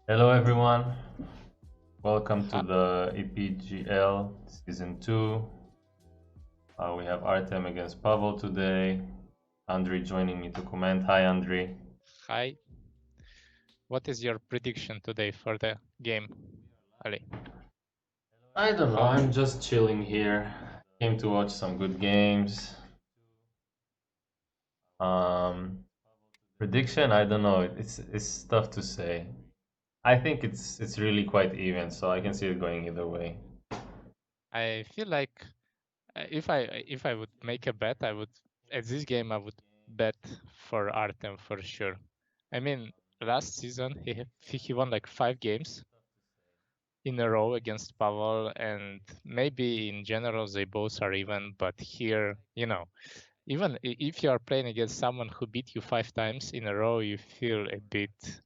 Hello everyone, welcome to Hi, the EPGL Season 2. We have Artem against Pavol today. Andriy joining me to comment. Hi Andriy. hi. What is your prediction today for the game, Ali? I don't know, How? I'm just chilling here. Came to watch some good games. Um, Prediction, I don't know, it's tough to say. I think it's really quite even, so I can see it going either way. I feel like if I would make a bet, I would at this game I would bet for Artem for sure. I mean, last season he won like 5 games in a row against Pavol, and maybe in general they both are even. But here, even if you are playing against someone who beat you 5 times in a row, you feel a bit,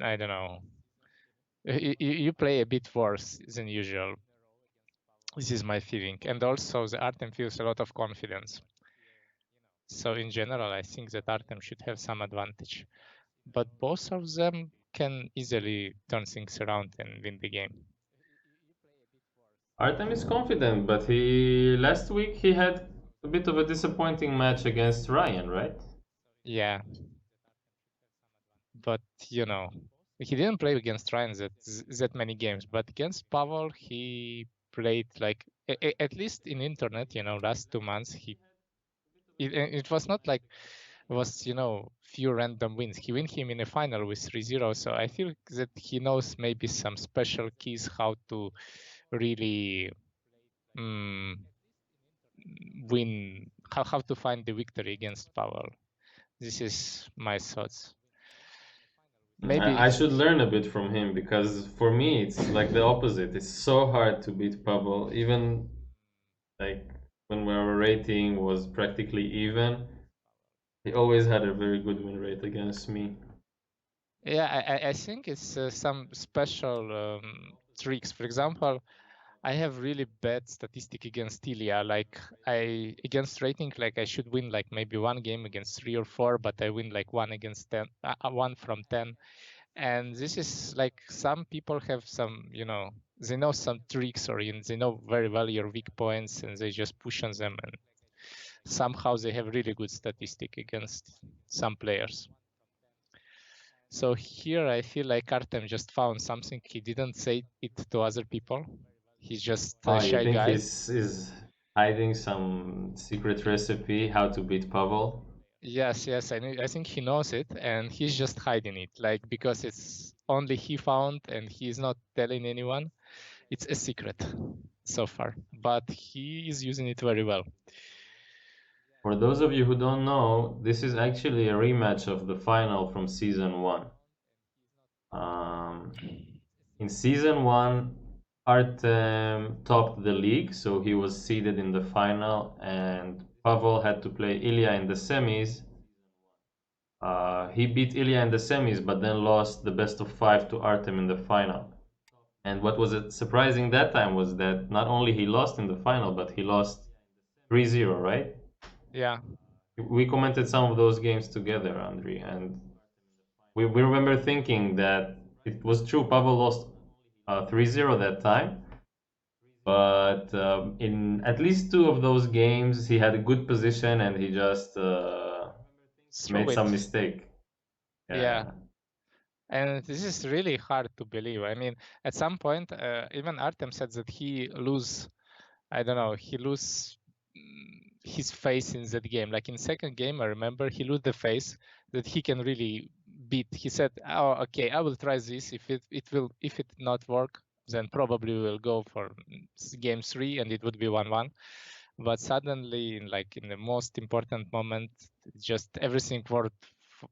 I don't know, you play a bit worse than usual. This is my feeling. And also the Artem feels a lot of confidence. So in general, I think that Artem should have some advantage. But both of them can easily turn things around and win the game. Artem is confident, but he last week he had a bit of a disappointing match against Ryan, right? Yeah, but he didn't play against Ryan that many games, but against Pavol he played like at least in internet, last 2 months it was not like was few random wins. He win him in a final with 3-0, so I feel that he knows maybe some special keys how to really mm, win, how to find the victory against Powell. This is my thoughts. Maybe I should learn a bit from him because for me it's like the opposite. It's so hard to beat Pablo. Even like when our rating was practically even, he always had a very good win rate against me. yeah, I think it's some special tricks. For example, I have really bad statistic against Ilya. Like I against rating, like I should win like maybe one game against 3 or 4, but I win like one against 10, 1 from 10. And this is like some people have some, they know some tricks, or they know very well your weak points, and they just push on them, and somehow they have really good statistic against some players. So here I feel like Artem just found something. He didn't say it to other people. He's just a Oh, you shy think guy. he's is hiding some secret recipe how to beat Pablo? Yes, yes, I think he knows it, and he's just hiding it, like because it's only he found, and he's not telling anyone. It's a secret so far, but he is using it very well. For those of you who don't know, this is actually a rematch of the final from season 1. Um, in season 1, Artem topped the league, so he was seeded in the final, and Pavol had to play Ilya in the semis. He beat Ilya in the semis, but then lost the best of 5 to Artem in the final. And what was surprising that time was that not only he lost in the final, but he lost 3-0, right? Yeah, We commented some of those games together, Andriy, and we remember thinking that it was true. Pavel lost 3-0 that time, but in at least two of those games, he had a good position and he just throw made some it. mistake. Yeah, Yeah. and this is really hard to believe. I mean, at some point, even Artem said that he lose. I don't know. He lose his face in that game. Like in second game, I remember he lose the face that he can really beat. He said, "Oh, okay, I will try this. If it not work, then probably we'll go for game 3, and it would be 1-1." But suddenly, in the most important moment, just everything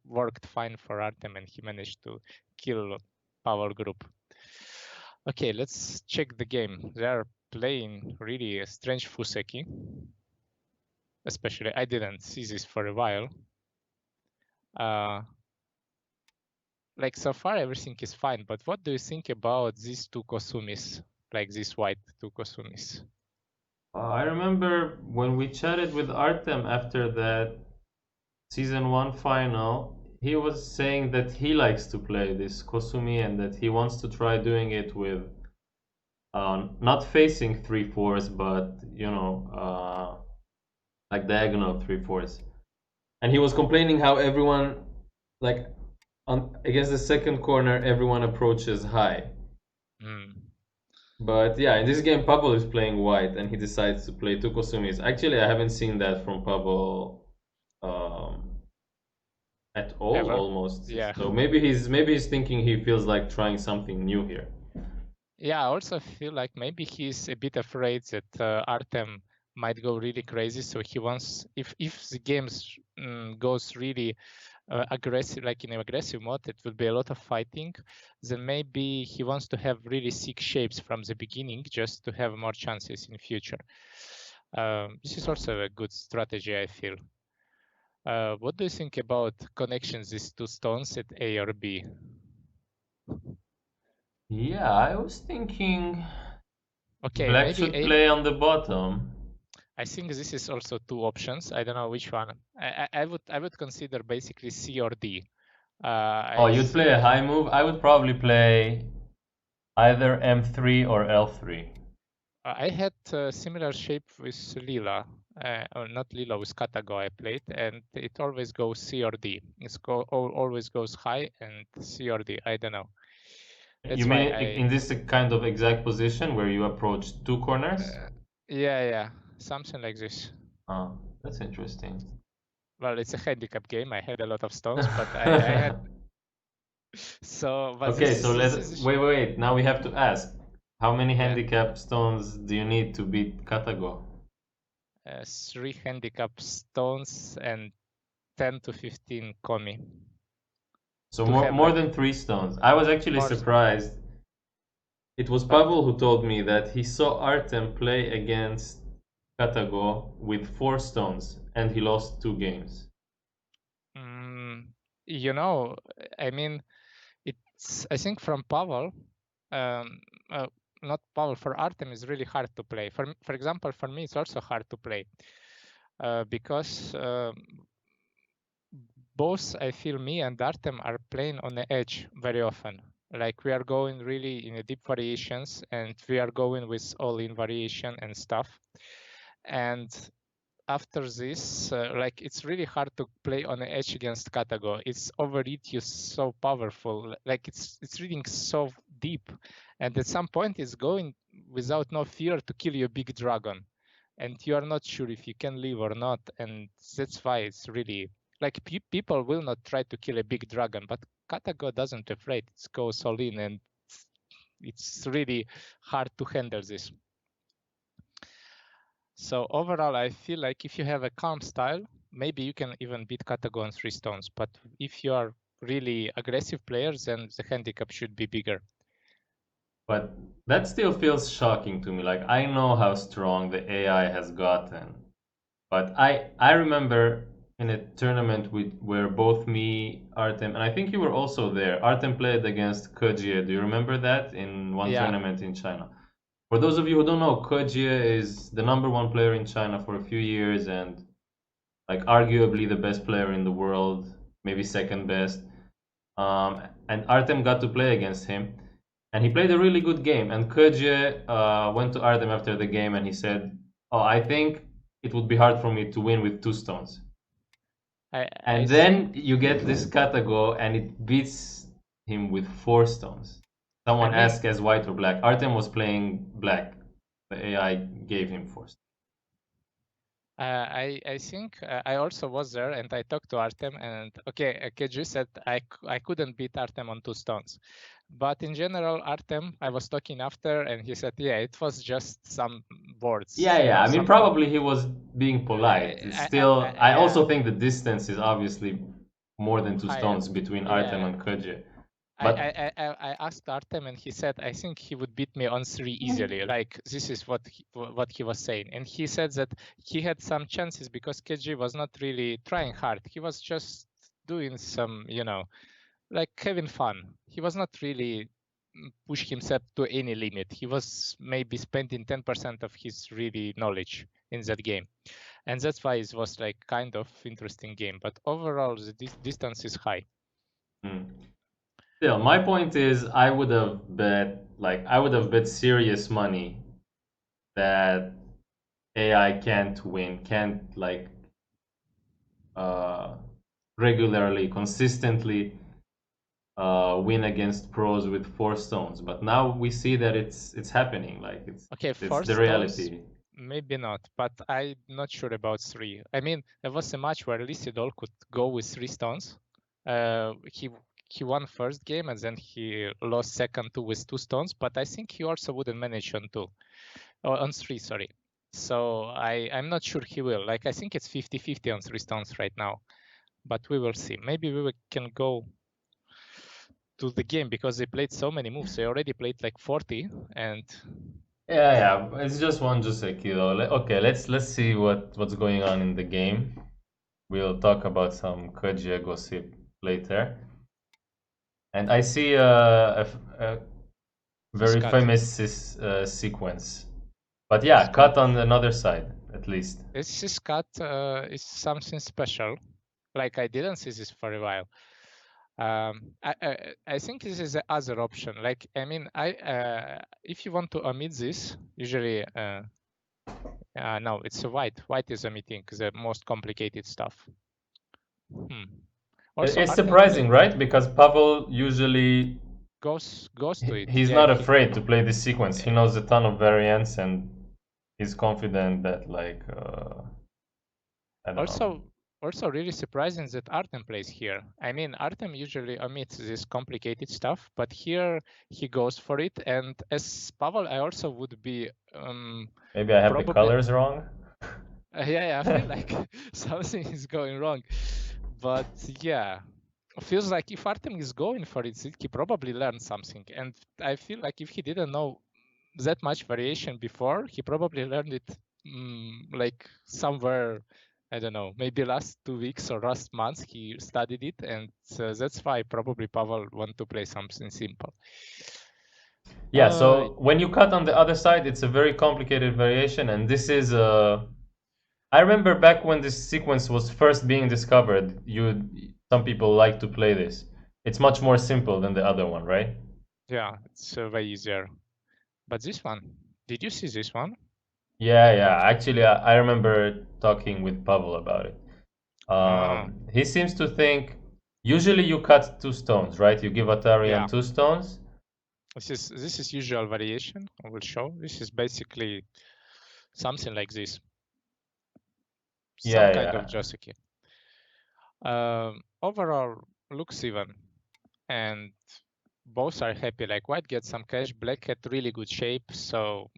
worked fine for Artem, and he managed to kill Power Group. Okay, let's check the game. They are playing really a strange Fuseki. Especially, I didn't see this for a while. Like so far, everything is fine. But what do you think about these two Kosumis? Like these white two Kosumis? I remember when we chatted with Artem after that season 1 final, he was saying that he likes to play this Kosumi and that he wants to try doing it with not facing 3/4s, but like diagonal 3/4s. And he was complaining how everyone, like, on against the second corner, everyone approaches high. But yeah, in this game, Pavol is playing white, and he decides to play two Kosumis. Actually, I haven't seen that from Pavol at all, Ever? almost. Yeah. So maybe he's thinking he feels like trying something new here. Yeah, I also feel like maybe he's a bit afraid that Artem might go really crazy. So he wants, if the games goes really aggressive, like in an aggressive mode, it will be a lot of fighting. Then maybe he wants to have really sick shapes from the beginning, just to have more chances in future. This is also a good strategy, I feel. What do you think about connections these two stones at A or B? Yeah, I was thinking Okay, black maybe should A. play on the bottom. I think this is also two options. I don't know which one. I would consider basically C or D. Oh, I you'd play think a high move? I would probably play either M3 or L3. I had a similar shape with Lila, or not Lila, with Katago I played, and it always goes C or D. Always goes high and C or D. I don't know. You That's mean why in this kind of exact position where you approach two corners? yeah, something like this. Oh, that's interesting. Well, it's a handicap game. I had a lot of stones, but I had so. But Okay, so this let's is wait. Now we have to ask, how many yeah. handicap stones do you need to beat Katago? 3 handicap stones and 10 to 15 komi So to more have more like than 3 stones. I was actually more. surprised. It was But Pavol who told me that he saw Artem play against Katago with 4 stones, and he lost 2 games. you know, I mean, it's I think from Pavol, um, uh, not Pavol, for Artem is really hard to play. For example, for me it's also hard to play because both I feel me and Artem are playing on the edge very often. Like we are going really in a deep variations and we are going with all-in variation and stuff. And after this, like it's really hard to play on the edge against Katago. Its overread is so powerful, like it's reading so deep, and at some point it's going without no fear to kill your big dragon, and you are not sure if you can live or not, and that's why it's really like people will not try to kill a big dragon, but Katago doesn't afraid. It goes all in, and it's really hard to handle this. So overall, I feel like if you have a calm style, maybe you can even beat Katago on 3 stones. But if you are really aggressive players, then the handicap should be bigger. But that still feels shocking to me. Like, I know how strong the AI has gotten, but I remember in a tournament where both me, Artem, and I think you were also there. Artem played against Kojie. Do you remember that in one Yeah, tournament in China? For those of you who don't know, Kojie is the #1 player in China for a few years and like arguably the best player in the world, maybe second best. And Artem got to play against him, and he played a really good game. And Kojie went to Artem after the game and he said, "Oh, I think it would be hard for me to win with 2 stones." I And think. then you get this Katago and it beats him with 4 stones. I Someone mean, asked as white or black. Artem was playing black. The AI gave him 4 stones. I think I also was there and I talked to Artem and okay, KG said I couldn't beat Artem on 2 stones. But in general, Artem, I was talking after and he said, yeah, it was just some boards, Yeah. I mean, something. probably he was being polite. It's still, I Yeah, also think the distance is obviously more than two higher. stones between Artem Yeah. and Kojie. I, But I asked Artem and he said I think he would beat me on 3 easily. Like this is what he was saying, and he said that he had some chances because KG was not really trying hard. He was just doing some, like having fun. He was not really push himself to any limit. He was maybe spending 10% of his really knowledge in that game, and that's why it was like kind of interesting game. But overall, the distance is high. Hmm. Still, my point is, I would have bet serious money that AI can't win, can't uh, regularly, consistently win against pros with 4 stones. But now we see that it's happening. Like Okay, it's four the stones, reality. maybe not, but I'm not sure about three. I mean, there was a match where Lisy could go with 3 stones. He won first game and then he lost second two with 2 stones, but I think he also wouldn't manage on two, or on three, sorry. So I'm not sure he will. Like, I think it's 50-50 on 3 stones right now, but we will see. Maybe can go to the game because they played so many moves. They already played like 40, and Yeah, yeah. It's just one Joseki though. Okay, let's see what's going on in the game. We'll talk about some Kojia gossip later. And I see a he's very cut. famous sequence. But He's yeah, cut. cut on another side at least. This cut is something special. Like, I didn't see this for a while. I think this is the other option. Like, I mean, if you want to omit this, usually no, it's a white. White is omitting the most complicated stuff. Also, It's Artem surprising, played right? Because Pavol usually goes to it. he's Yeah, not afraid to play this sequence. He knows a ton of variants and he's confident that I don't know. also really surprising that Artem plays here. I mean, Artem usually omits this complicated stuff, but here he goes for it. And as Pavel, I also would be Maybe I have the probably colors wrong. yeah, I feel like something is going wrong. But yeah, feels like if Artem is going for it, he probably learned something. And I feel like if he didn't know that much variation before, he probably learned it like somewhere, I don't know, maybe last 2 weeks or last month he studied it, and that's why probably Pavel want to play something simple. Yeah, so when you cut on the other side, it's a very complicated variation, and this is I remember back when this sequence was first being discovered, some people like to play this. It's much more simple than the other one, right? Yeah, it's way easier. But this one, did you see this one? Yeah, yeah. Actually, I remember talking with Pavol about it. Ah, He seems to think usually you cut 2 stones, right? You give yeah. Atarian 2 stones. This is usual variation. I will show. This is basically something like this, some Yeah, kind of yeah. Joseki. Overall, looks even, and both are happy. Like, white gets some cash, black had really good shape. So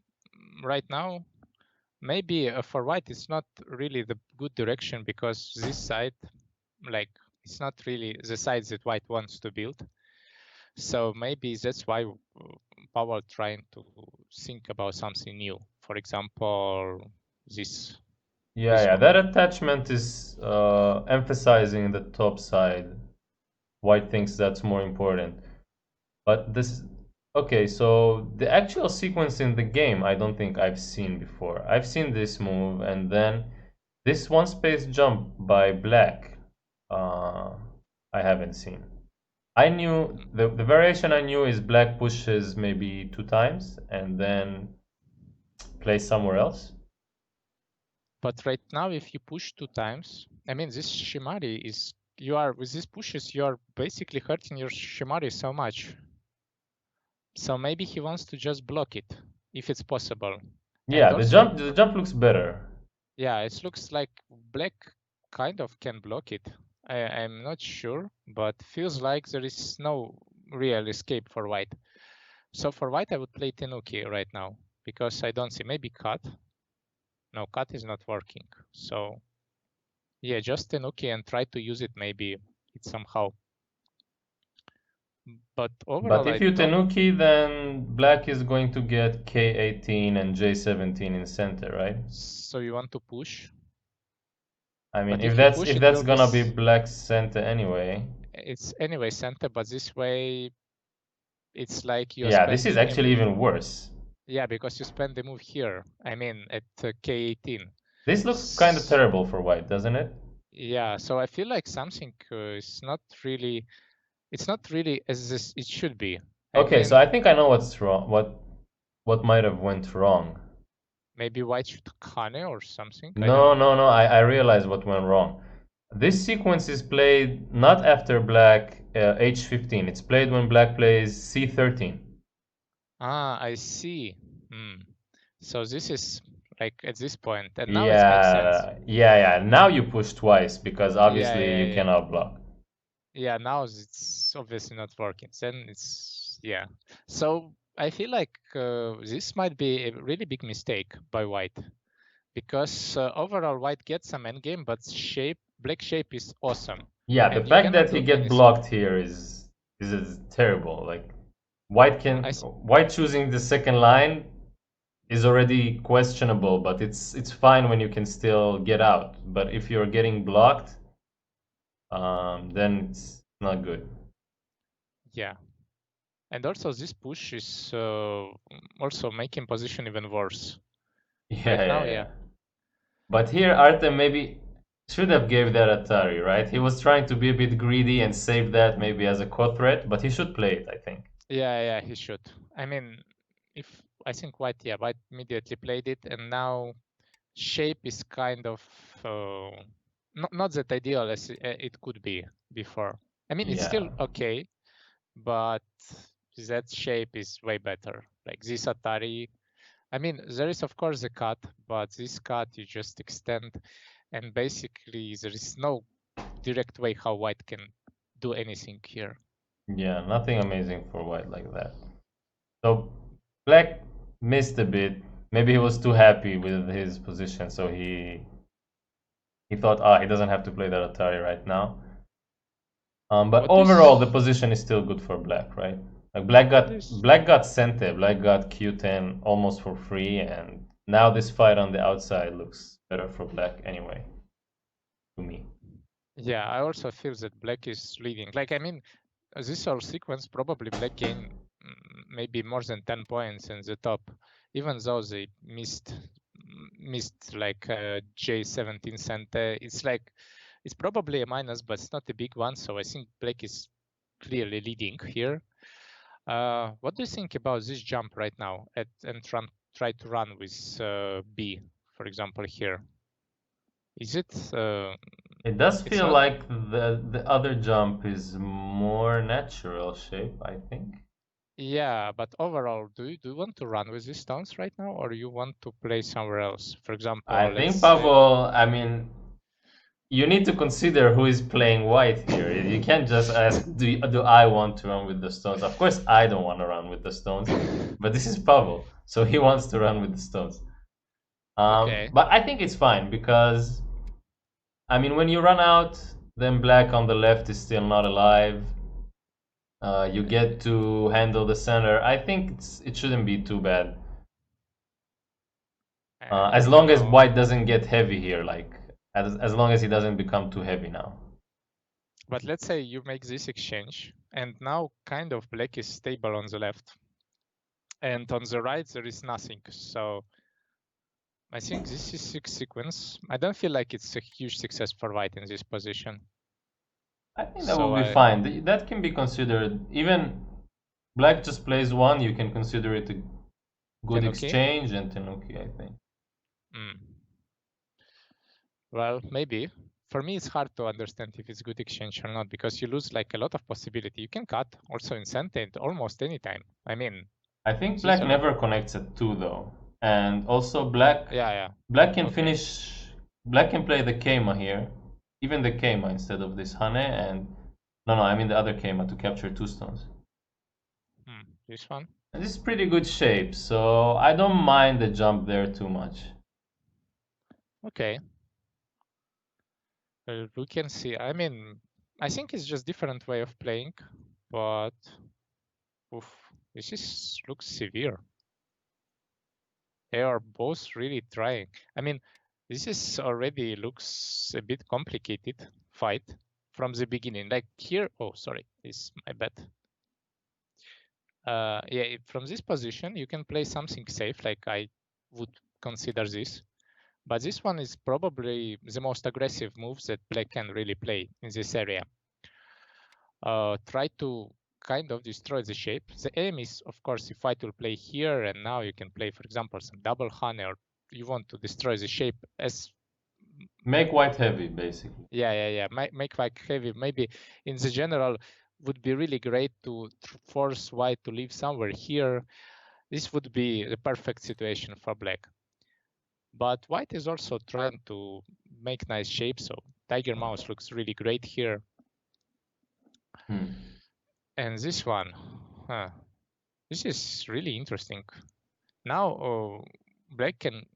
right now, maybe for white, it's not really the good direction because this side, like, it's not really the side that white wants to build. So maybe that's why Powell trying to think about something new. For example, this Yeah, this yeah. move. That attachment is emphasizing the top side. White thinks that's more important. But this, okay, so the actual sequence in the game, I don't think I've seen before. I've seen this move and then this one space jump by black. Uh, I haven't seen. I knew the variation I knew is black pushes maybe 2 times and then plays somewhere else. But right now, if you push 2 times, I mean, this Shimari is, you are, with these pushes, you are basically hurting your Shimari so much. So maybe he wants to just block it, if it's possible. And Yeah, also, the jump looks better. yeah, it looks like black kind of can block it. I'm not sure, but feels like there is no real escape for white. So for white, I would play Tenuki right now, because I don't see, maybe cut. No, cut is not working. So yeah, just Tenuki and try to use it, maybe it somehow. But But overall, if I you don't. Tenuki, then black is going to get K18 and J17 in center, right? So you want to push, I mean, but if you push, if it that's will be. gonna be black's center anyway. It's anyway center, but this way, it's like you're Yeah, this is spending a actually move. even worse. Yeah, because you spend the move here. I mean, at K18. This looks kind of terrible for white, doesn't it? Yeah, so I feel like something is not really it's not really as it should be. Okay, so I think I know what's wrong. What might have went wrong? Maybe white should Kane or something. I don't No, know. no, no. I realized what went wrong. This sequence is played not after black h15. It's played when black plays c13. Ah, I see. So this is like at this point, and now it makes sense. Yeah. Now you push twice because obviously you Yeah. cannot block. Yeah, now it's obviously not working. Then it's, yeah. So I feel like this might be a really big mistake by white, because overall white gets some endgame, but black shape is awesome. Yeah, the And you fact cannot that he do get anything. blocked here is terrible. Like white choosing the second line is already questionable, but it's fine when you can still get out. But if you're getting blocked, then it's not good. Yeah. And also this push is also making position even worse. Like now, yeah. But here Artem maybe should have gave that Atari, right? He was trying to be a bit greedy and save that maybe as a co-threat, but he should play it, I think. Yeah, he should. I mean, I think white immediately played it, and now shape is kind of not that ideal as it could be before. I mean, it's Yeah. still okay, but that shape is way better. Like this Atari, I mean, there is of course a cut, but this cut you just extend, and basically there is no direct way how white can do anything here. Yeah, nothing amazing for white like that. So black missed a bit. Maybe he was too happy with his position, so he thought, he doesn't have to play that Atari right now. But overall, the position is still good for black, right? Like black got Sente, black got Q10 almost for free, and now this fight on the outside looks better for black anyway, to me. Yeah, I also feel that black is leading. Like, I mean, this whole sequence probably black gained maybe more than 10 points in the top, even though they missed like J17 center. It's probably a minus, but it's not a big one. So I think black is clearly leading here. What do you think about this jump right now and try to run with B, for example, here? Is it? It does It's feel not. like the other jump is more natural shape, I think. Yeah, but overall, do you want to run with these stones right now, or you want to play somewhere else? For I example, let's think say. Pavol, I mean, you need to consider who is playing white here. You can't just ask, do I want to run with the stones? Of course, I don't want to run with the stones, but this is Pavol, so he wants to run with the stones. Okay. But I think it's fine because, I mean, when you run out, then black on the left is still not alive. You get to handle the center. I think it shouldn't be too bad. As I don't long as know. white doesn't get heavy here, like as long as he doesn't become too heavy now. But let's say you make this exchange, and now kind of black is stable on the left, and on the right there is nothing. So I think this is sequence. I don't feel like it's a huge success for white in this position. I think that will So be fine. That can be considered. Even black just plays one, you can consider it a good Tenuki? exchange and Tenuki, I think. Well, maybe. For me, it's hard to understand if it's good exchange or not, because you lose like a lot of possibility. You can cut also in Sentate almost any time. I mean, I think these black are. never connects at 2 though. And also black Yeah. black can Okay. finish black can play the Keima here. Even the Keima instead of this Hane and no, I mean the other Keima to capture 2 stones. This one. And this is pretty good shape, so I don't mind the jump there too much. Okay. Well, we can see. I mean, I think it's just different way of playing, but this looks severe. They are both really trying. I mean, this is already looks a bit complicated fight from the beginning. Like here, oh sorry, this is my bad. Yeah, from this position you can play something safe, like I would consider this. But this one is probably the most aggressive move that black can really play in this area. try to kind of destroy the shape. The aim is, of course, if white will play here, and now you can play, for example, some double honey, or you want to destroy the shape as Make white heavy, basically. yeah. Make white heavy. Maybe in the general would be really great to force white to live somewhere here. This would be the perfect situation for black. But white is also trying to make nice shapes, so tiger mouse looks really great here. And this one, this is really interesting. Now black can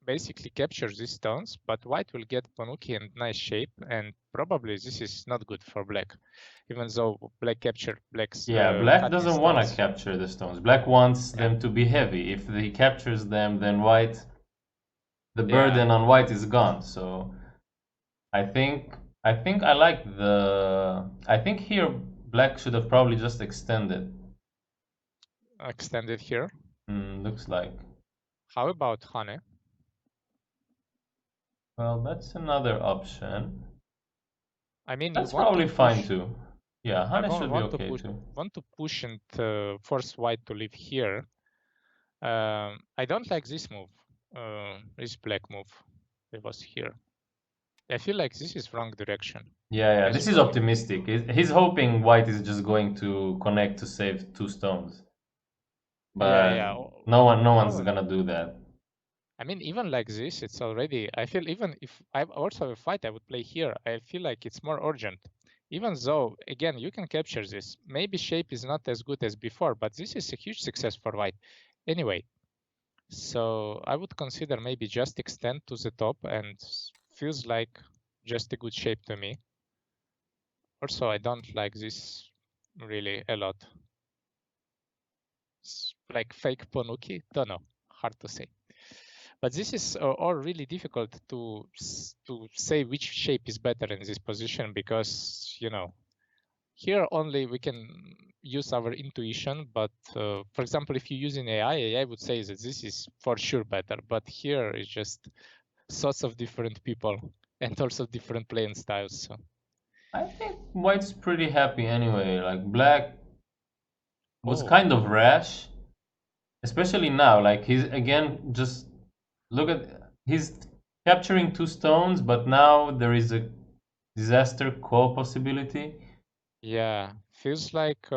basically capture these stones, but white will get Panuki and nice shape, and probably this is not good for black, even though black captured black's Yeah, black cut these doesn't want to stones. capture the stones. Black wants Yeah. them to be heavy. If he captures them, then white, the Yeah. burden on white is gone. So I think I like the. I think here black should have probably just extended. Extended here. Looks like. How about Hane? Well, that's another option. I mean, That's you want probably to fine push. too. Yeah, I Hane should be want to okay push. too. Want to push and force white to live here. I don't like this move. This black move. It was here. I feel like this is wrong direction. Yeah, As this you is know, optimistic. He's hoping white is just going to connect to save 2 stones. But yeah. no one's No, gonna do that. I mean, even like this, it's already. I feel even if I also have a fight, I would play here. I feel like it's more urgent. Even though, again, you can capture this. Maybe shape is not as good as before, but this is a huge success for white. Anyway, so I would consider maybe just extend to the top, and feels like just a good shape to me. Also, I don't like this really a lot. It's like fake Ponuki, don't know, hard to say. But this is all really difficult to say which shape is better in this position, because here only we can use our intuition. But for example, if you use an AI would say that this is for sure better. But here it's just sorts of different people and also different playing styles. So I think white's pretty happy anyway. Like black was oh kind of rash, especially now. Like he's again just look at he's capturing 2 stones, but now there is a disaster call possibility. yeah, feels like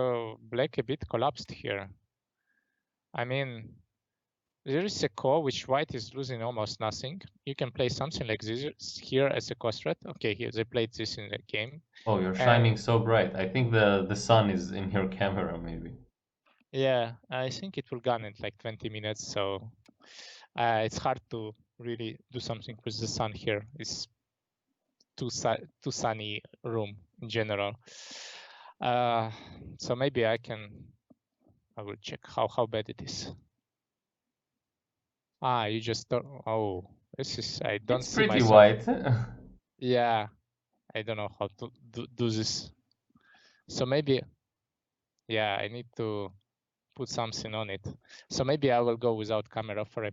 black a bit collapsed here. I mean, there is a core which white is losing almost nothing. You can play something like this here as a cost threat. Okay, here they played this in the game. Oh, you're shining so bright. I think the sun is in your camera, maybe. Yeah, I think it will gun in like 20 minutes, so it's hard to really do something with the sun here. It's too sunny room in general. So maybe I will check how bad it is. You just oh, this is I don't It's see pretty myself. white. Yeah, I don't know how to do this. So maybe, yeah, I need to put something on it. So maybe I will go without camera for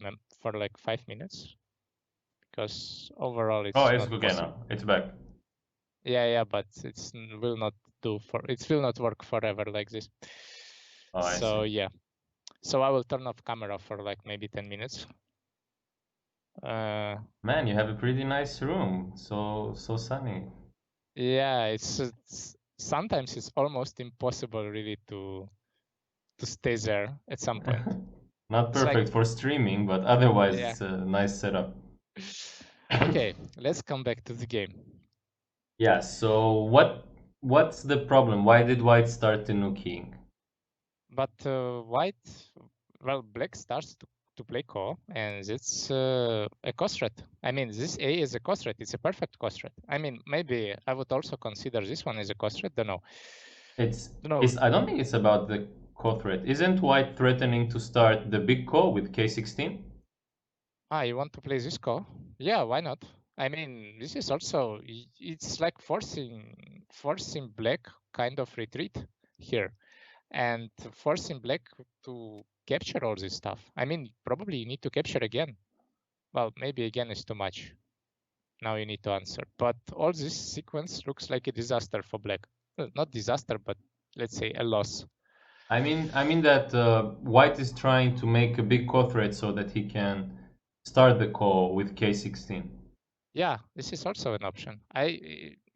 like 5 minutes, because overall Oh, it's it's not okay possible. now. It's back. Yeah, but it will not it will not work forever like this. Oh, I see. So yeah, so I will turn off camera for like maybe 10 minutes. Man, you have a pretty nice room. So sunny. Yeah, it's sometimes it's almost impossible really to stay there at some point. Not It's like, perfect for streaming, but otherwise yeah. it's a nice setup. Okay, let's come back to the game. Yeah, so what's the problem? Why did white start the new king? But black starts to play core, and it's a cost threat. I mean, this A is a cost threat. It's a perfect cost threat. I mean, maybe I would also consider this one as a cost threat. Don't know. It's I don't think it's about the core threat. Isn't white threatening to start the big core with K16? You want to play this core? Yeah, why not? I mean, this is also it's like forcing black kind of retreat here, and forcing black to capture all this stuff. I mean, probably you need to capture again. Well, maybe again is too much. Now you need to answer. But all this sequence looks like a disaster for black. not disaster, but let's say a loss. I mean that White is trying to make a big core threat so that he can start the call with K16 Yeah, this is also an option.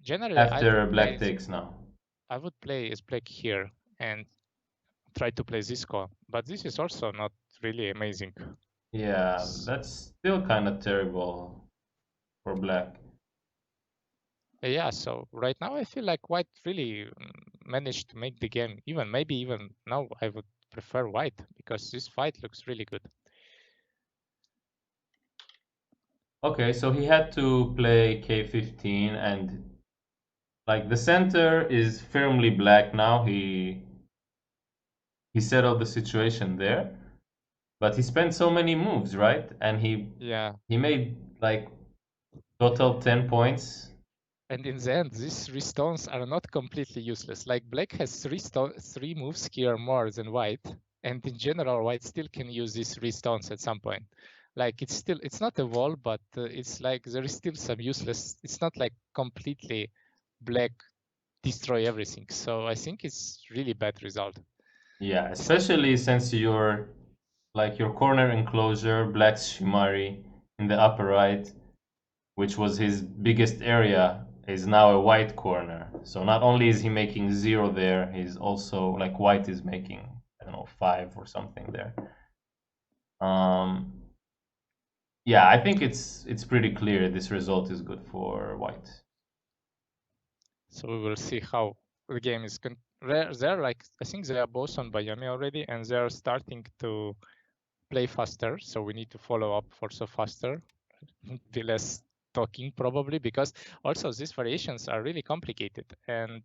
Generally after Black takes now. I would play as black here and try to play this call, but this is also not really amazing. Yeah, that's still kind of terrible for Black. Yeah, so right now I feel like White really managed to make the game. Maybe even now I would prefer White because this fight looks really good. Okay, so he had to play K15 and like the center is firmly Black now. He settled the situation there, but he spent so many moves, right? And Yeah, he made like total 10 points. and in the end, these three stones are not completely useless. Like Black has three moves here more than White, and in general, White still can use these three stones at some point. Like it's not a wall, but it's like there is still some useless. It's not like completely Black destroy everything. So I think it's really bad result. Yeah, It's not. especially since your like your corner enclosure, Black's Shimari in the upper right, which was his biggest area, is now a White corner. So not only is he making 0 there, he's also like White is making, I don't know, 5 or something there. Um, yeah, I think it's pretty clear this result is good for White. So we will see how the game is. They're like I think they are both on Miami already, and they're starting to play faster. So we need to follow up for so faster, be less talking probably, because also these variations are really complicated, and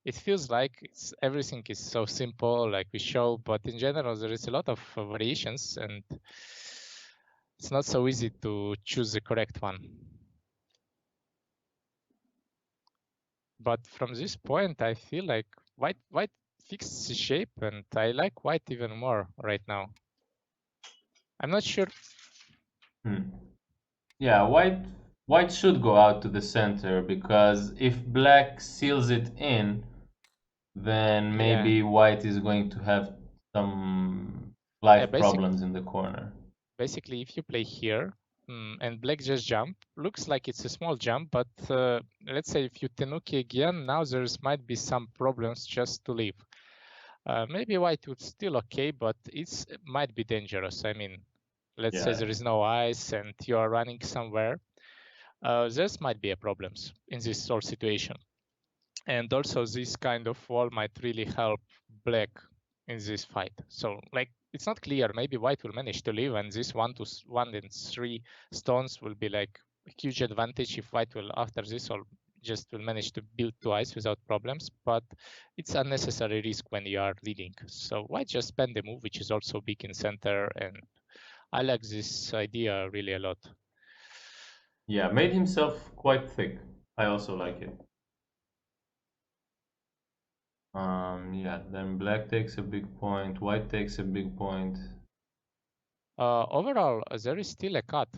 it feels like everything is so simple, like we show, but in general there is a lot of variations, and it's not so easy to choose the correct one. But from this point, I feel like white fixed the shape, and I like white even more right now. I'm not sure. Hmm. Yeah, White should go out to the center because if Black seals it in, then Yeah, maybe White is going to have some yeah. life problems in the corner. Basically, if you play here and black just jump, looks like it's a small jump, but let's say if you tenuki again, now there's might be some problems just to leave. Maybe white would still okay, but it might be dangerous. I mean, let's say Yeah, there is no ice and you are running somewhere. This might be a problems in this sort of situation. And also this kind of wall might really help black in this fight. So like it's not clear. Maybe white will manage to live, and this 1 and 3 stones will be like a huge advantage if white will after this or just will manage to build 2 ice without problems. But it's unnecessary risk when you are leading. So white just spend the move, which is also big in center, and I like this idea really a lot. yeah, made himself quite thick. I also like it. Yeah, then Black takes a big point, White takes a big point. Overall, there is still a cut.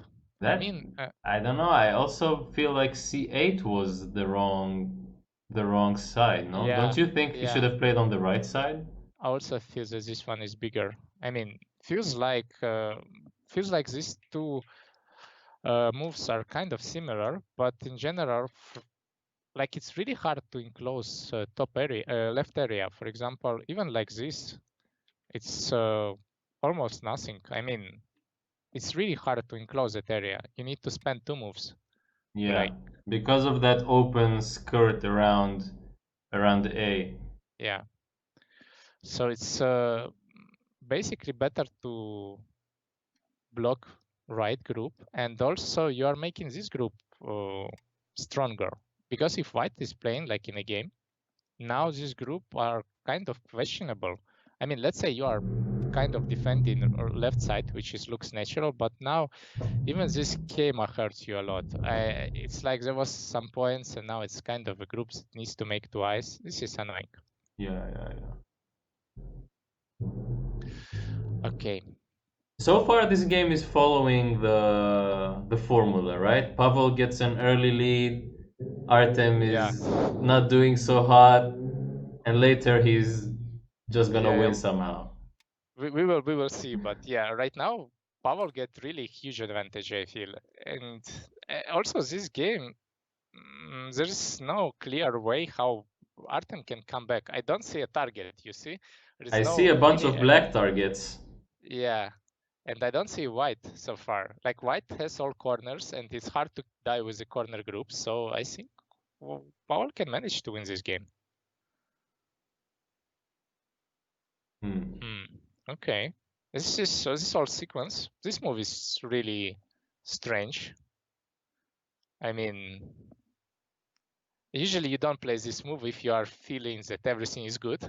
I That mean, I don't know. I also feel like C8 was the wrong side, no? Don't yeah, you think he should yeah. have played on the right side? I also feel that this one is bigger. I mean, feels like these two moves are kind of similar, but in general, like it's really hard to enclose top area, left area. For example, even like this, it's almost nothing. I mean, it's really hard to enclose that area. You need to spend 2 moves. Yeah, Like, because of that open skirt around A. yeah. So it's basically better to block right group, and also you are making this group stronger, because if white is playing like in a game, now this group are kind of questionable. I mean, let's say you are kind of defending or left side, which is looks natural, but now even this kema hurts you a lot. It's like there was some points and now it's kind of a group that needs to make 2 ice. This is annoying. Yeah, yeah, yeah. Okay. So far, this game is following the formula, right? Pavol gets an early lead. Artem Yeah. is not doing so hot. and later he's just gonna Yeah, win somehow. we will see. But yeah, right now Pavol get really huge advantage, I feel. And also this game, there's no clear way how Artem can come back. I don't see a target, you see? There's I see no a bunch really, of black targets. yeah. And I don't see white so far. Like white has all corners and it's hard to die with the corner group. So I think Pavol can manage to win this game. Hmm. Okay. This whole sequence. This move is really strange. I mean, usually you don't play this move if you are feeling that everything is good.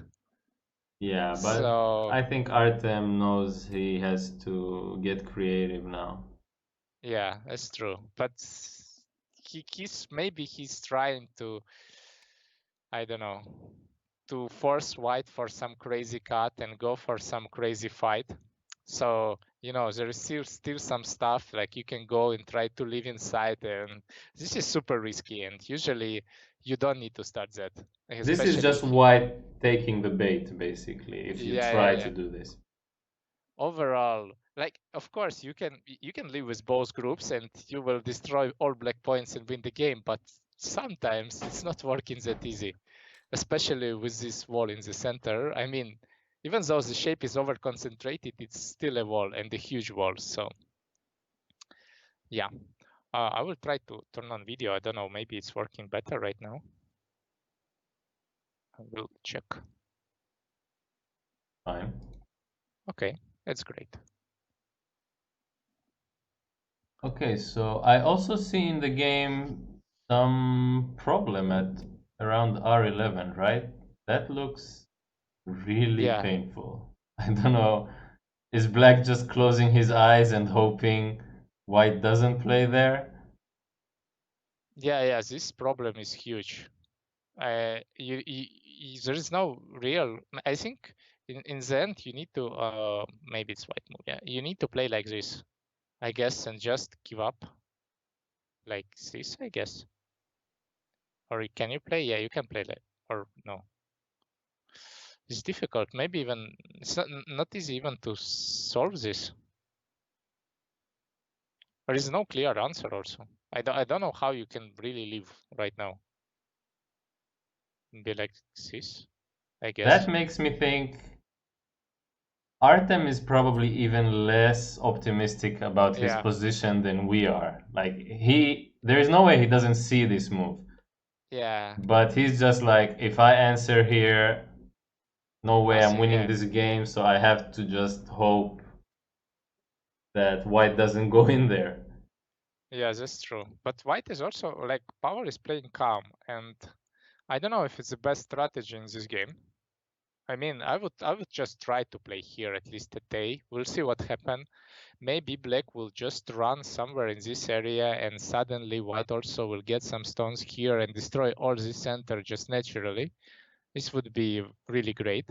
Yeah, but So I think Artem knows he has to get creative now. yeah, that's true. But he's trying to, I don't know, to force white for some crazy cut and go for some crazy fight. So there is still some stuff like you can go and try to live inside, and this is super risky. And usually you don't need to start that, This is especially just if white taking the bait, basically, if you yeah, try yeah. to do this. Overall, like of course you can live with both groups and you will destroy all black points and win the game, but sometimes it's not working that easy, especially with this wall in the center. I mean, even though the shape is over concentrated, it's still a wall and a huge wall. So yeah, I will try to turn on video. I don't know, maybe it's working better right now. I will check. Fine. Okay, that's great. Okay, so I also see in the game some problem at around R11, right? That looks really Yeah, painful. I don't know. Is Black just closing his eyes and hoping White doesn't play there? yeah, this problem is huge. There is no real. I think in the end you need to maybe it's white move. Yeah, you need to play like this, I guess, and just give up like this, I guess. Or can you play? Yeah, you can play like or no. It's difficult. Maybe even it's not easy even to solve this. There is no clear answer. Also, I don't know how you can really live right now. Be like this, I guess. That makes me think Artem is probably even less optimistic about his Yeah, position than we are. Like there is no way he doesn't see this move. yeah. But he's just like, if I answer here, no way I'm Nothing. winning Yeah. this game, so I have to just hope that White doesn't go in there. Yeah, that's true. But white is also like Pavol is playing calm, and I don't know if it's the best strategy in this game. I mean, I would just try to play here at least a day. We'll see what happens. Maybe black will just run somewhere in this area, and suddenly white also will get some stones here and destroy all this center just naturally. This would be really great.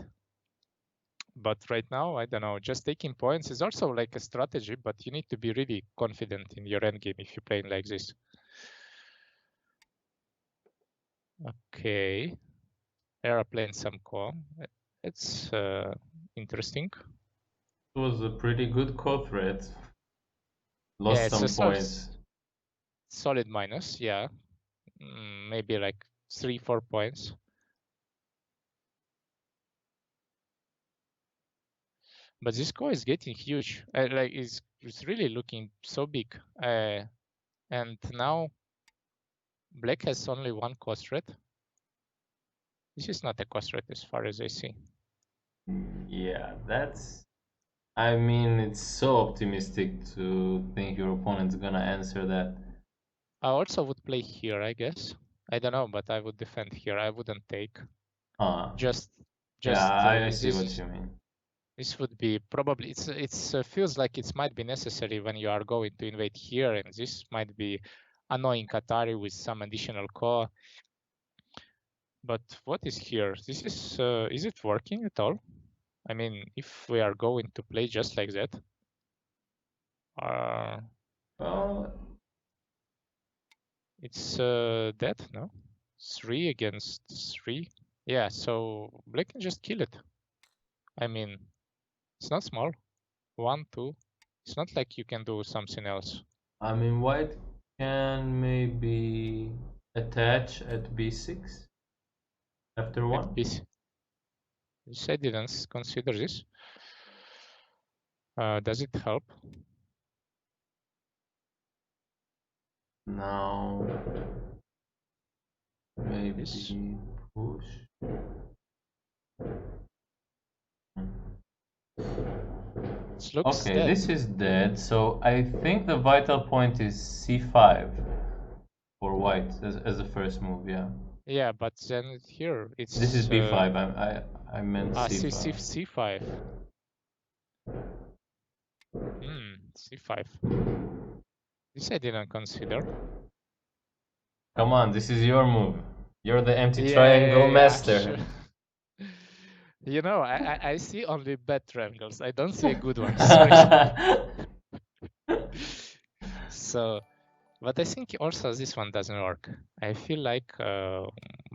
But right now, I don't know. Just taking points is also like a strategy, but you need to be really confident in your endgame if you're playing like this. Okay, airplane some core. It's interesting. It was a pretty good co-threat. Yeah, Lost it's a some points. solid minus. Yeah, maybe like 3-4 points. But this core is getting huge. Like it's really looking so big. And now black has only one cost threat. This is not a cost threat as far as I see. Yeah, I mean, it's so optimistic to think your opponent's gonna answer that. I also would play here, I guess. I don't know, but I would defend here. I wouldn't take. Huh. Just, Yeah, just I see what this. you mean. This would be probably it's feels like it might be necessary when you are going to invade here, and this might be annoying Qatari with some additional core. But what is here? This is it working at all? I mean, if we are going to play just like that, uh, Well, it's dead, no? 3 against 3. Yeah, so black can just kill it. I mean, it's not small. 1, 2. It's not like you can do something else. I mean, white can maybe attach at b6 after At 1. PC. This I didn't consider this. Does it help? Now, maybe This? push. It looks Okay, dead. this is dead, so I think the vital point is c5 for white as the first move, yeah. Yeah, but then here it's This is b5, I meant c5. C5. C5. This I didn't consider. Come on, this is your move. You're the empty triangle Yeah, master. sure. You know, I see only bad triangles. I don't see a good one. Sorry. So, but I think also this one doesn't work. I feel like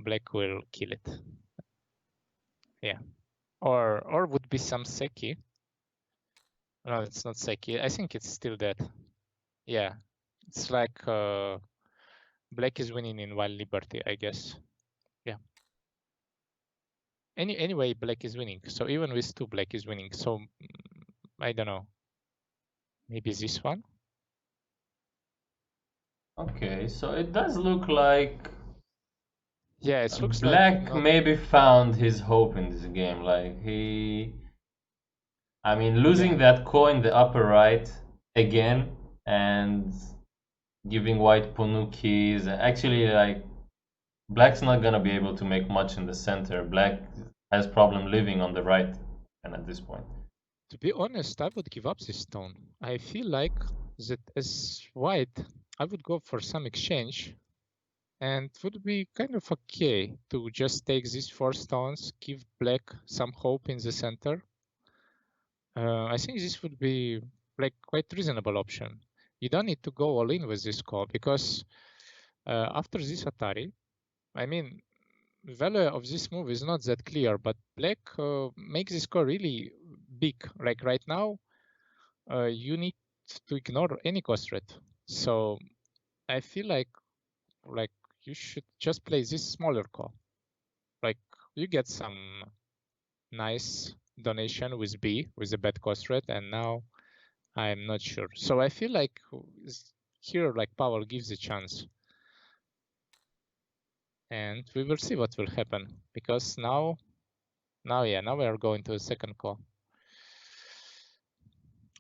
black will kill it. Yeah, or would be some Seki. No, it's not Seki. I think it's still dead. Yeah, it's like black is winning in Wild Liberty, I guess. Yeah. Anyway, black is winning. So even with 2, black is winning. So I don't know. Maybe this one. Okay, so it does look like Yeah, it looks like black not. maybe found his hope in this game. Like I mean, losing Yeah. that coin, the upper right, again, and giving white Punu keys. Actually, like, black's not gonna be able to make much in the center. Black has problem living on the right, and at this point. To be honest, I would give up this stone. I feel like that as white, I would go for some exchange, and it would be kind of okay to just take these 4 stones, give black some hope in the center. I think this would be like quite reasonable option. You don't need to go all in with this call because after this Atari, I mean, the value of this move is not that clear, but black makes this score really big. Like right now, you need to ignore any cost rate. So I feel like you should just play this smaller call. Like you get some nice donation with B with a bad cost rate, and now I'm not sure. So I feel like here, like Pavol gives a chance, and we will see what will happen because now we are going to the second call.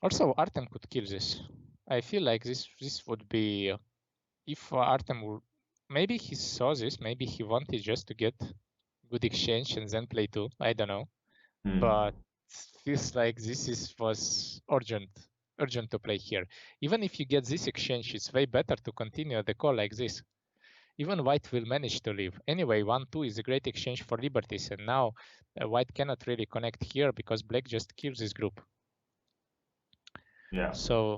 Also, Artem could kill this. I feel like this would be if Artem would. Maybe he saw this. Maybe he wanted just to get good exchange and then play 2. I don't know, but feels like was urgent to play here. Even if you get this exchange, it's way better to continue the call like this. Even white will manage to leave. Anyway, 1-2 is a great exchange for liberties, and now white cannot really connect here because black just kills this group. Yeah. So,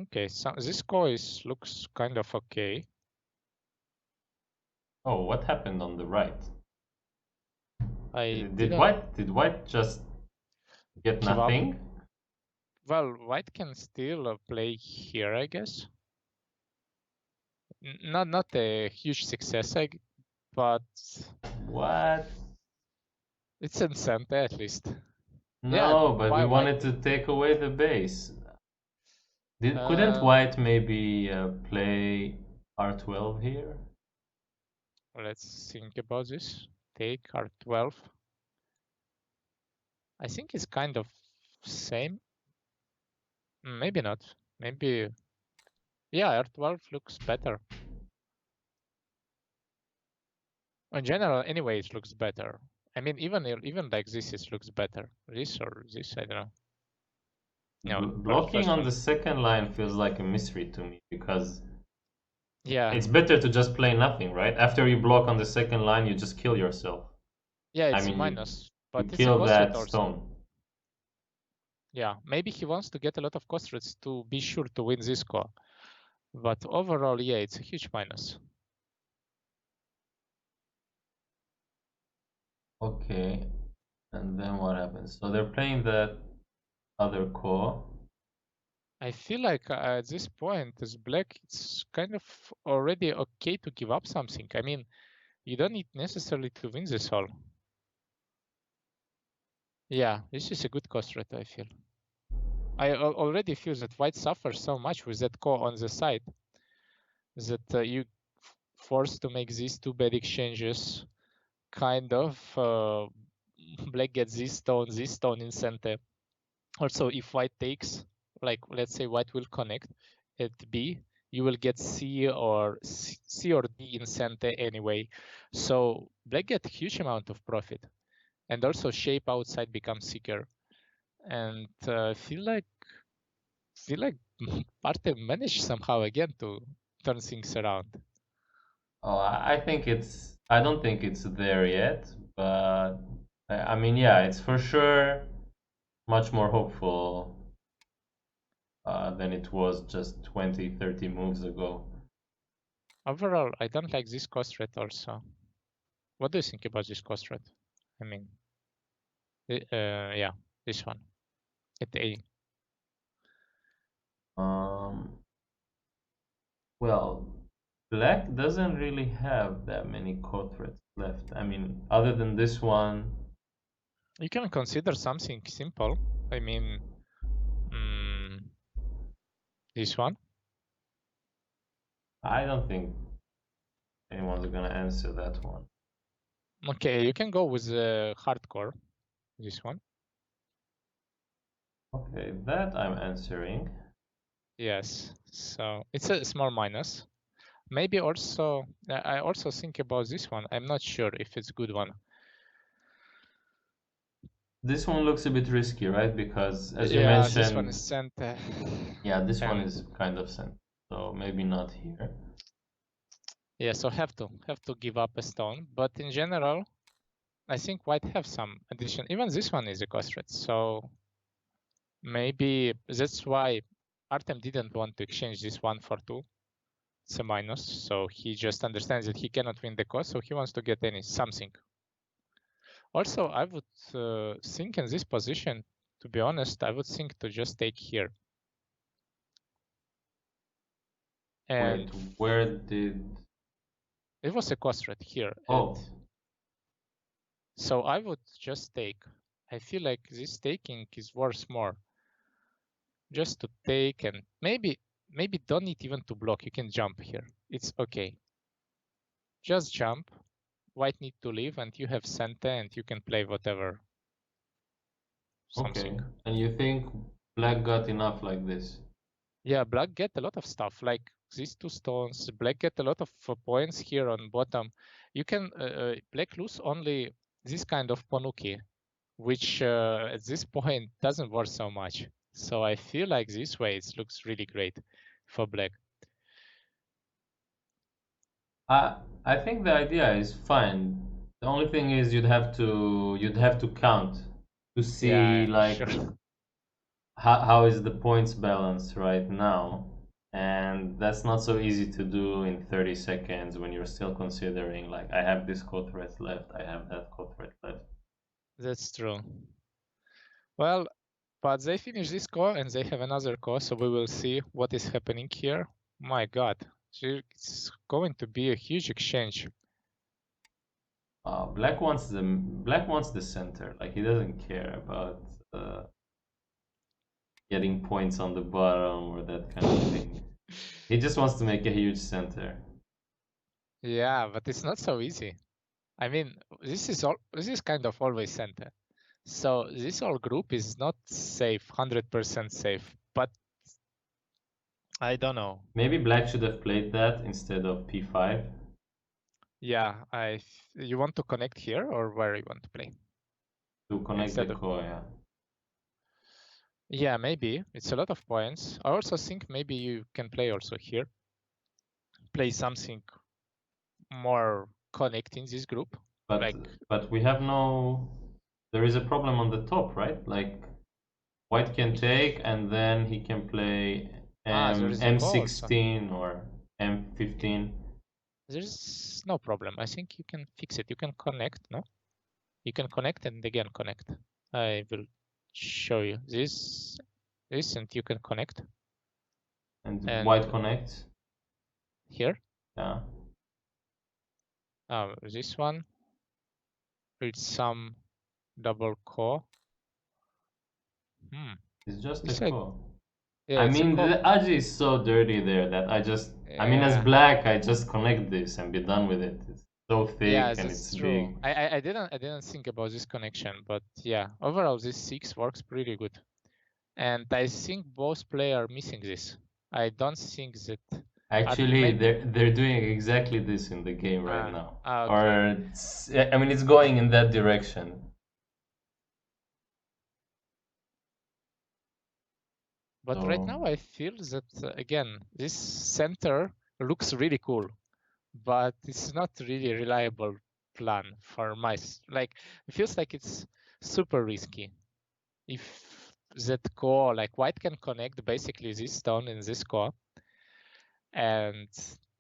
okay, so this call looks kind of okay. Oh, what happened on the right? I Did didn't white just get give up. nothing? Well, white can still play here, I guess. Not a huge success, but What? it's incentive at least. Yeah, No, but we why white? wanted to take away the base. Couldn't Um, white maybe play r12 here? let's think about this. Take R12. I think it's kind of same. Maybe not. Maybe yeah, R12 looks better. In general, anyway, it looks better. I mean, even like this, it looks better. This or this, I don't know. No, Blocking first on one. the second line feels like a mystery to me because Yeah, it's better to just play nothing, right? After you block on the second line, you just kill yourself. yeah, I it's a mean, minus, you but it's a kill cost rate that also. stone. Yeah, maybe he wants to get a lot of cost rates to be sure to win this score. But overall, yeah, it's a huge minus. Okay, and then what happens? So they're playing that other core. I feel like at this point, as black, it's kind of already okay to give up something. I mean, you don't need necessarily to win this all. Yeah, this is a good cost rate, I feel. I already feel that white suffers so much with that core on the side that you forced to make these two bad exchanges. Kind of black gets this stone in center. Also, if white takes, like let's say white will connect at B, you will get C or D in center anyway. So black get huge amount of profit, and also shape outside becomes thicker. And feel like Artem managed somehow again to turn things around. Oh, I think it's. I don't think it's there yet, but I mean, yeah, it's for sure much more hopeful than it was just 20, 30 moves ago. Overall, I don't like this cost rate also. What do you think about this cost rate? I mean, yeah, this one at A. Um, well, black doesn't really have that many core threats left. I mean, other than this one, You can consider something simple. I mean, mm, this one. I don't think anyone's gonna answer that one. Okay, you can go with the hardcore. This one. Okay, that I'm answering. Yes. So it's a small minus. Maybe also I also think about this one. I'm not sure if it's a good one. This one looks a bit risky, right? Because as you Yeah, this one mentioned, is center, yeah, this one and is kind of sent, so maybe not here. yeah, so have to give up a stone. But in general, I think white have some addition. Even this one is a cost rate, so maybe that's why Artem didn't want to exchange this one for two. It's a minus, so he just understands that he cannot win the cost, so he wants to get something. Also, I would think in this position, to be honest, I would think to just take here. Wait, And where did... it was a cost rate here. Oh, So I would just take. I feel like this taking is worth more. Just to take and maybe don't need even to block. You can jump here. It's okay. Just jump. White need to leave and you have center and you can play whatever something. okay. And you think black got enough like this? Yeah, black get a lot of stuff like these two stones. Black get a lot of points here on bottom. You can black lose only this kind of Ponuki, which at this point doesn't worth so much. So I feel like this way it looks really great for black. I think the idea is fine. The only thing is you'd have to count to see Yeah, like sure. how is the points balance right now, and that's not so easy to do in 30 seconds when you're still considering like I have this code thread left, I have that code thread left. That's true. Well, but they finish this core and they have another core, so we will see what is happening here. My God, it's going to be a huge exchange. Black wants the center, like he doesn't care about getting points on the bottom or that kind of thing. He just wants to make a huge center. Yeah, but it's not so easy. I mean, this is kind of always center. So this whole group is not safe, 100% safe. But I don't know. Maybe black should have played that instead of p5 Yeah, you want to connect here or where you want to play to connect the instead of core, yeah. yeah, maybe it's a lot of points. I also think maybe you can play also here, play something more connecting this group, But like but we have no. There is a problem on the top, right? Like white can take and then he can play There is a call also. M16 or M15. There's no problem. I think you can fix it. You can connect, no? You can connect and again connect. I will show you this, and you can connect. And And white connect. here, Yeah. this one, it's some double core. It's just a It's like, core. yeah, I it's a mean, core. the Aji is so dirty there that I mean, as Yeah, black, I just connect this and be done with it. It's so yeah, thick and it's that's true. big. I didn't think about this connection, but yeah, overall this 6 works pretty good. And I think both players are missing this. I don't think that Actually, they're doing exactly this in the game right now. okay. Or I mean, it's going in that direction. But right now I feel that again, this center looks really cool, but it's not really a reliable plan for my like. It feels like it's super risky. If that core, like white can connect basically this stone in this core, and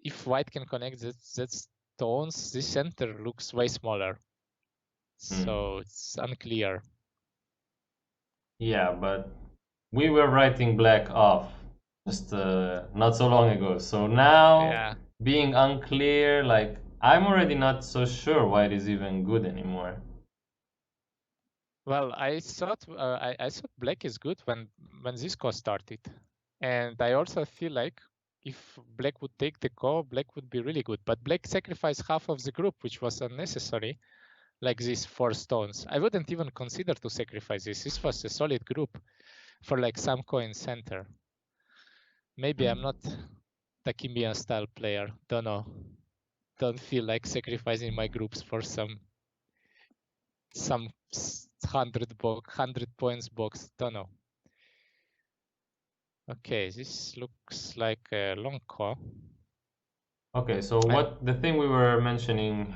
if white can connect that stones, this center looks way smaller. So it's unclear. Yeah, but we were writing black off just not so long ago. So now, being unclear, like I'm already not so sure why it is even good anymore. Well, I thought black is good when this core started, and I also feel like if black would take the core, black would be really good. But black sacrificed half of the group, which was unnecessary, like these 4 stones. I wouldn't even consider to sacrifice this. This was a solid group for like some coin center. Maybe I'm not Takimian style player. Don't know. Don't feel like sacrificing my groups for some 100 points box. Don't know. Okay, this looks like a long core. Okay, so what the thing we were mentioning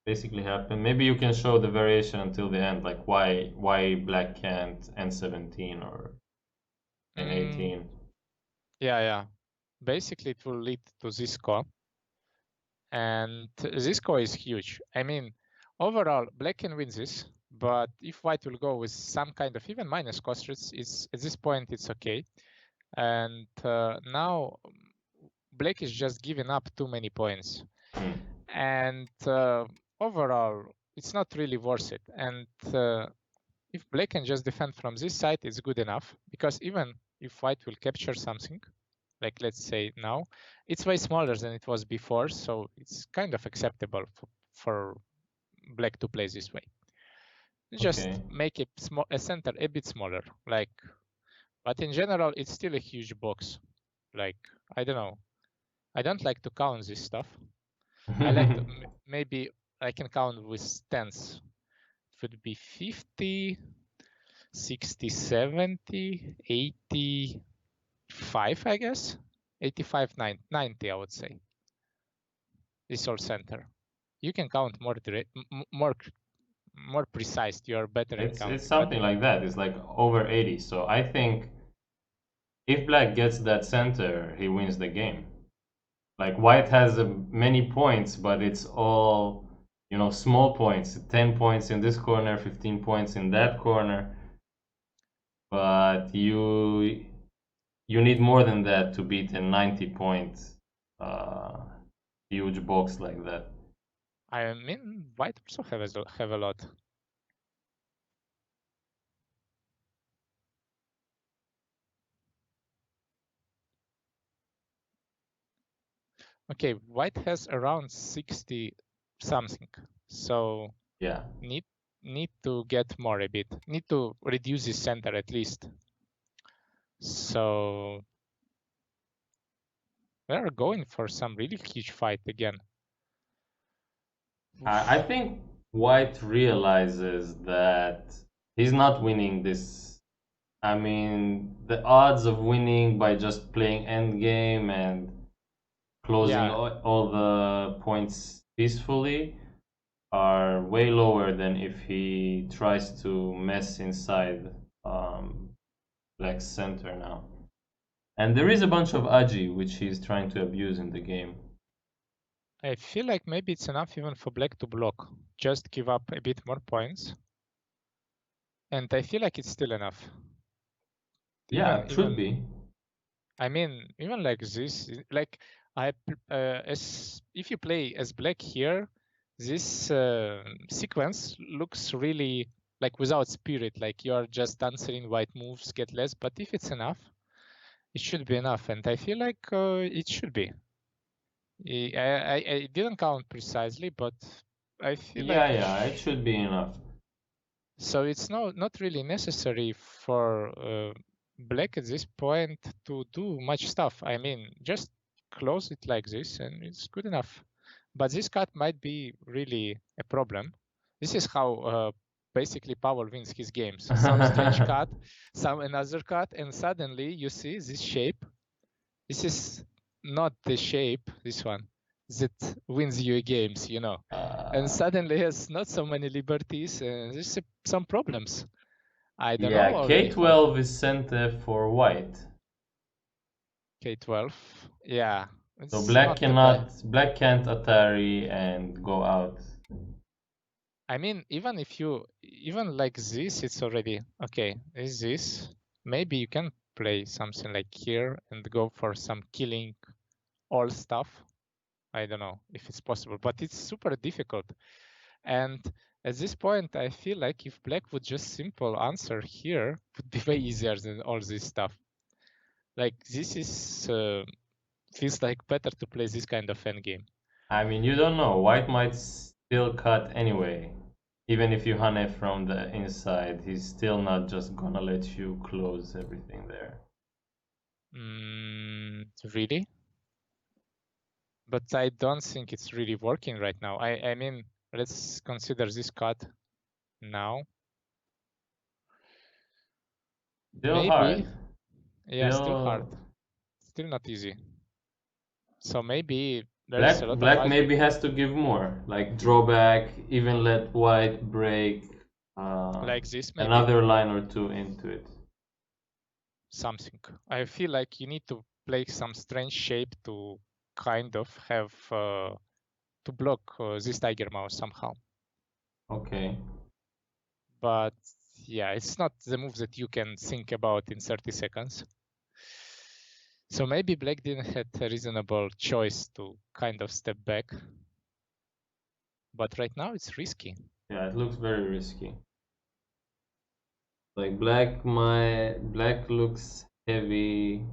basically happened. Maybe you can show the variation until the end, like why black can't N17 or N18. Yeah. Basically, it will lead to this core, and this core is huge. I mean, overall, black can win this, but if white will go with some kind of even minus cost, it's at this point it's okay. And now black is just giving up too many points, and overall, it's not really worth it. And if black can just defend from this side, it's good enough, because even if white will capture something, like let's say now, it's way smaller than it was before, so it's kind of acceptable for black to play this way. Just make a center a bit smaller, like, but in general, it's still a huge box. Like, I don't know. I don't like to count this stuff. I like to, maybe I can count with tens. It would be 50, 60, 70, 85, I guess. 85, 90, I would say. This whole center. You can count more precise. You are better at counting. It's something like that. It's like over 80. So I think if black gets that center, he wins the game. Like white has many points, but it's all small points. 10 points in this corner, 15 points in that corner. But you need more than that to beat a 90 point huge box like that. I mean, white also have a lot. Okay, white has around 60 something, so yeah, need to get more a bit. Need to reduce the center at least. So we're going for some really huge fight again. I think white realizes that he's not winning this. I mean, the odds of winning by just playing endgame and closing all the points peacefully are way lower than if he tries to mess inside black's center now. And there is a bunch of Aji, which he's trying to abuse in the game. I feel like maybe it's enough even for black to block. Just give up a bit more points. And I feel like it's still enough. Yeah, it should be. I mean, even like this, like as if you play as black here, this sequence looks really like without spirit, like you are just answering white moves, get less. But if it's enough, it should be enough, and I feel like it should be. I didn't count precisely, but I feel like Yeah, it should be enough. so it's not really necessary for black at this point to do much stuff. I mean, just close it like this and it's good enough. But this cut might be really a problem. This is how basically Pavol wins his games. Some strange cut, some another cut, and suddenly you see this shape. This is not the shape, this one, that wins you games, you know. And suddenly has not so many liberties and there's some problems. I don't know Yeah, already. K12 is sent for white. K12, yeah. So It's black not black can't Atari and go out. I mean, even like this, it's already okay. Is this? Maybe you can play something like here and go for some killing all stuff. I don't know if it's possible, but it's super difficult. And at this point, I feel like if black would just simple answer here, would be way easier than all this stuff. Like this is feels like better to play this kind of endgame. I mean, you don't know. White might still cut anyway. Even if you hane from the inside, he's still not just gonna let you close everything there. Really? But I don't think it's really working right now. I mean, let's consider this cut now. Still Maybe. hard. Yeah, still hard. Still not easy. So maybe there's a lot black of maybe has to give more, like drawback, even let white break like this maybe. another line or two into it. Something. I feel like you need to play some strange shape to kind of have to block this tiger mouse somehow. Okay. But yeah, it's not the move that you can think about in 30 seconds. So maybe black didn't have a reasonable choice to kind of step back. But right now it's risky. Yeah, it looks very risky. Like black looks heavy.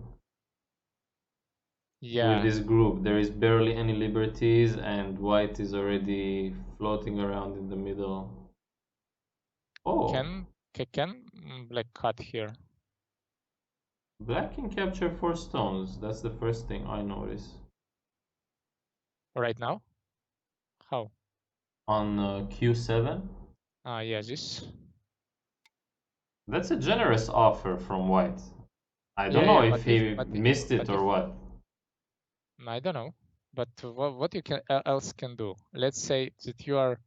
Yeah. With this group, there is barely any liberties, and white is already floating around in the middle. Oh. Can black cut here? Black can capture 4 stones. That's the first thing I notice. Right now? How? On Q7? Ah, yeah, this. That's a generous offer from white. I don't know if he missed it or what. I don't know. But what you can else can do? Let's say that you are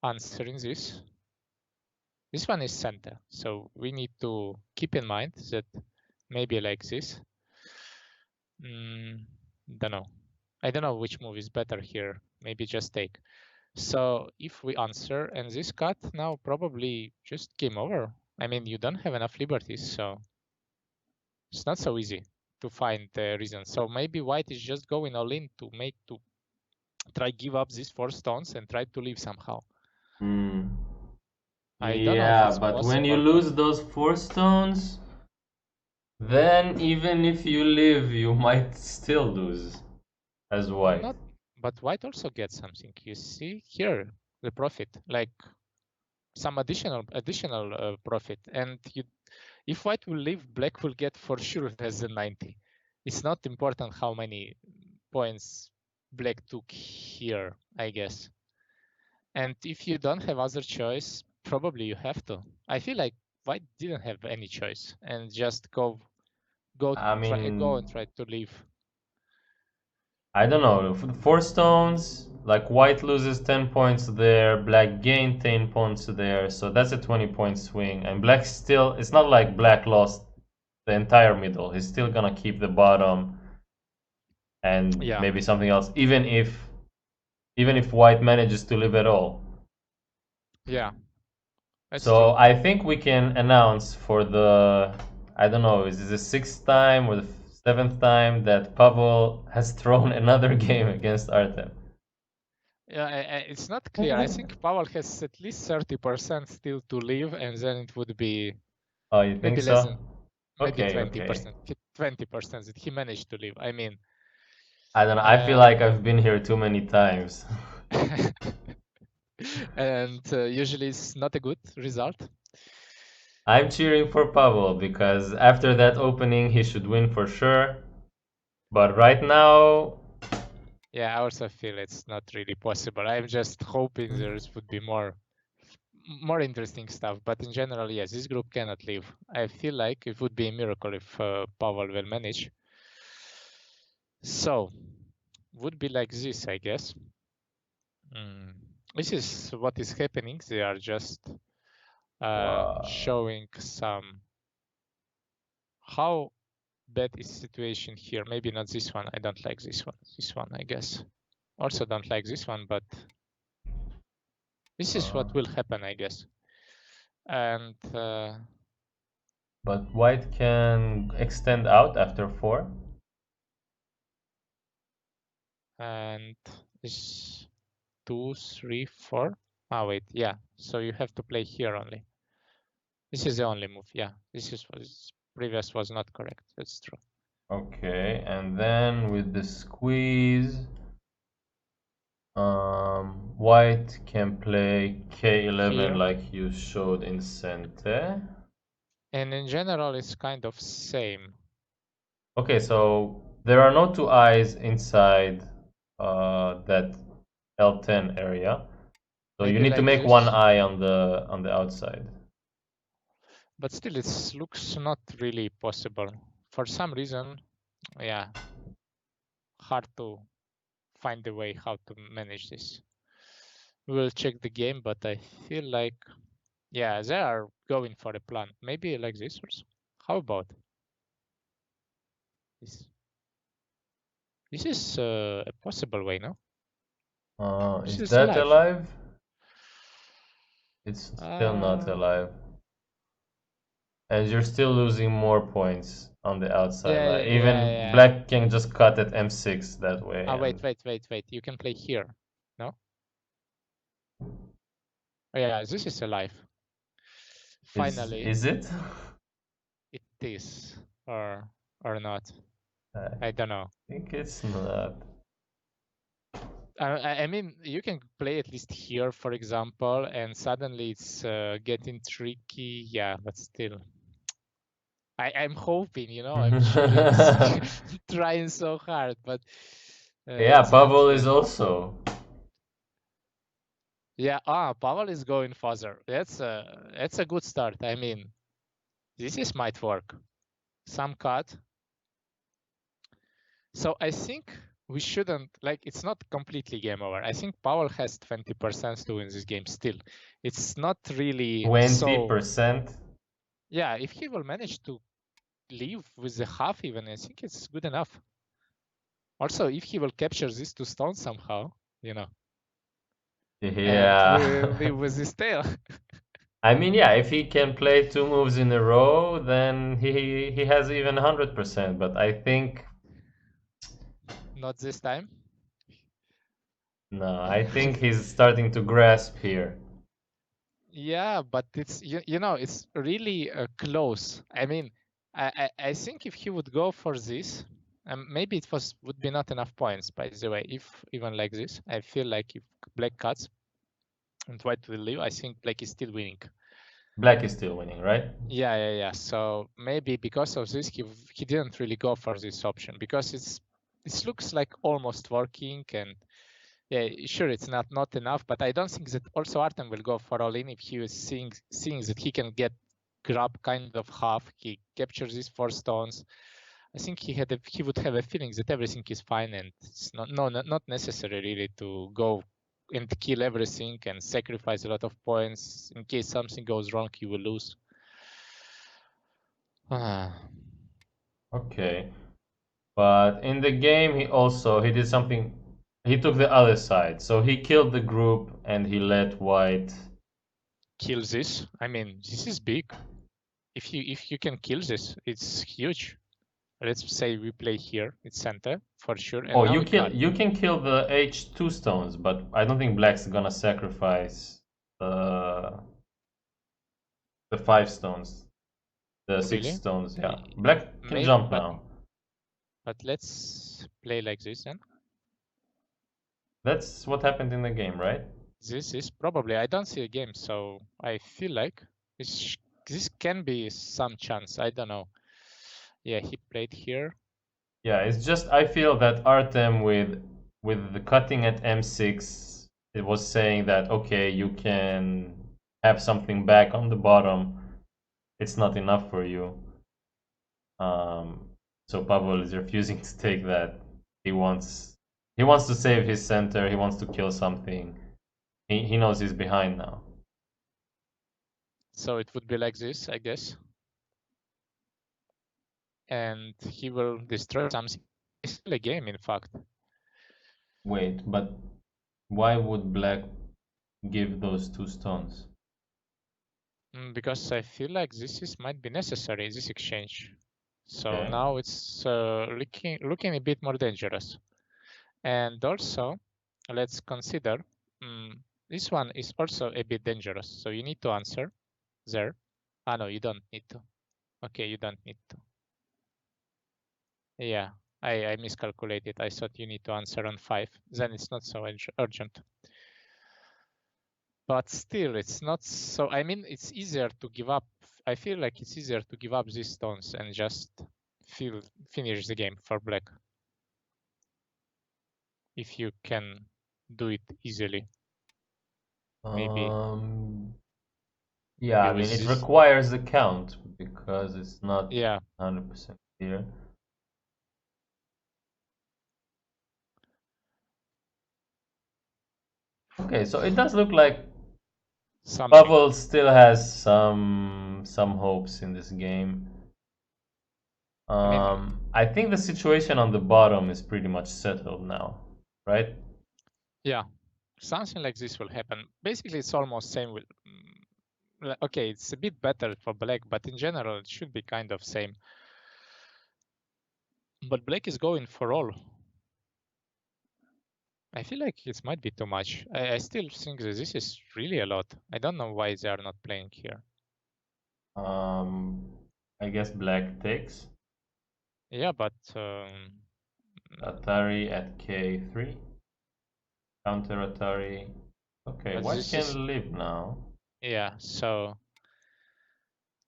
answering this. This one is center, so we need to keep in mind that maybe like this. Don't know. I don't know which move is better here. Maybe just take. So if we answer and this cut now probably just game over. I mean, you don't have enough liberties, so it's not so easy to find the reason. So maybe white is just going all in to try give up these 4 stones and try to leave somehow. I don't know if but when you lose those 4 stones, then even if you live, you might still lose as white. But white also gets something. You see here the profit, like some additional profit, and if white will leave, black will get for sure less than 90. It's not important how many points black took here, I guess. And if you don't have other choice, probably you have to. I feel like white didn't have any choice and just go and try to leave. I don't know. 4 stones, like white loses 10 points there, black gained 10 points there, so that's a 20-point swing. And black still, it's not like black lost the entire middle. He's still gonna keep the bottom and Yeah, maybe something else, even if white manages to live at all. yeah, that's true. So I think we can announce for the, I don't know, is it the sixth time or the seventh time that Pavol has thrown another game against Artem? Yeah, it's not clear. I think Pavol has at least 30% still to live, and then it would be Oh, you think maybe less than so? maybe Okay, okay. 20%. 20% that he managed to live. I mean, I don't know. I feel uh, like I've been here too many times. and usually it's not a good result. I'm cheering for Pavol because after that opening he should win for sure. But right now, Yeah, I also feel it's not really possible. I'm just hoping there would be more interesting stuff. But in general, yes, this group cannot live. I feel like it would be a miracle if Pavol will manage. So, would be like this, I guess. This is what is happening. They are just showing some how bad is situation here. Maybe not this one. I don't like this one. This one, I guess. Also don't like this one, but this is what will happen, I guess. And but white can extend out after 4. and this 2, 3, 4. Ah, wait, yeah. So you have to play here only. This is the only move. Yeah, this is what previous was not correct. That's true. Okay, and then with the squeeze, white can play K11 Here. like you showed in Sente. And in general, it's kind of same. Okay, so there are no two eyes inside that L10 area. So you Maybe need to like make one this. eye on the outside. But still, it looks not really possible. For some reason, yeah, hard to find a way how to manage this. We will check the game, but I feel like, yeah, they are going for a plan. Maybe like this or so. How about this? This is a possible way, no? This Is is that live. alive? It's still not alive. And you're still losing more points on the outside. Yeah, Like yeah, even yeah. black can just cut at m6 that way. Ah, And wait. You can play here, no? Oh, yeah, this is alive. Finally, is it? it is, or not. I I don't know. think it's not. I mean, you can play at least here, for example, and suddenly it's getting tricky. Yeah, but still, I'm hoping, I'm cheering, trying so hard, but Yeah, it's not Pavol is yet. also. Yeah, Pavol is going further. That's a good start. I mean, this might work. Some cut. So I think we shouldn't, like, it's not completely game over. I think Powell has 20% to win this game still. It's not really so. 20%. Yeah, if he will manage to leave with the half even, I think it's good enough. Also, if he will capture these 2 stones somehow, and Yeah. leave with his tail. I mean, yeah, if he can play 2 moves in a row, then he has even 100%. But I think Not this time. no, I think he's starting to grasp here. Yeah, but it's it's really close. I mean, I think if he would go for this, maybe it would be not enough points. By the way, if even like this, I feel like if black cuts and white will leave, I think black is still winning. Black is still winning, right? Yeah. So maybe because of this, he didn't really go for this option because it looks like almost working and. Yeah, sure, it's not enough, but I don't think that also Artem will go for all in if he was seeing that he can grab kind of half. He captures these 4 stones. I think he would have a feeling that everything is fine and it's not necessary really to go and kill everything and sacrifice a lot of points in case something goes wrong. You will lose. Okay. But in the game, he did something. He took the other side, so he killed the group and he let white. Kill this. I mean, this is big. If you can kill this, it's huge. Let's say we play here, it's center for sure, and Oh, now we cut. you can kill the H2 stones, but I don't think black's gonna sacrifice the the 5 stones, the 6 Really? stones. Yeah, black can Maybe, jump now. but let's play like this then. That's what happened in the game, right? This is probably, I don't see a game, so I feel like this can be some chance. I don't know. Yeah, he played here. Yeah, it's just I feel that Artem with the cutting at M6, it was saying that okay, you can have something back on the bottom. It's not enough for you. Um, so Pavol is refusing to take that. He wants to save his center. He wants to kill something. He knows he's behind now. So it would be like this, I guess. And he will destroy something. It's still a game, in fact. Wait, but why would black give those 2 stones? Because I feel like might be necessary, this exchange. So Okay. now it's looking a bit more dangerous. And also, let's consider this one is also a bit dangerous. So you need to answer there. Ah, no, you don't need to. Okay, you don't need to. Yeah, I miscalculated. I thought you need to answer on 5. Then it's not so urgent. But still, it's not so. I mean, it's easier to give up. I feel like it's easier to give up these stones and just finish the game for black. If you can do it easily. Maybe. Yeah, Maybe I with mean, it this. requires a count because it's not Yeah. 100% clear. Okay, so it does look like Something. Pavol still has some hopes in this game. I mean, I think the situation on the bottom is pretty much settled now, right? yeah, something like this will happen. Basically, it's almost same with. Okay, it's a bit better for black, but in general, it should be kind of same. But black is going for all. I feel like it might be too much. I still think that this is really a lot. I don't know why they are not playing here. I guess black takes Yeah, but Atari at K3. Counter Atari. Okay, but white this is can live now. yeah. So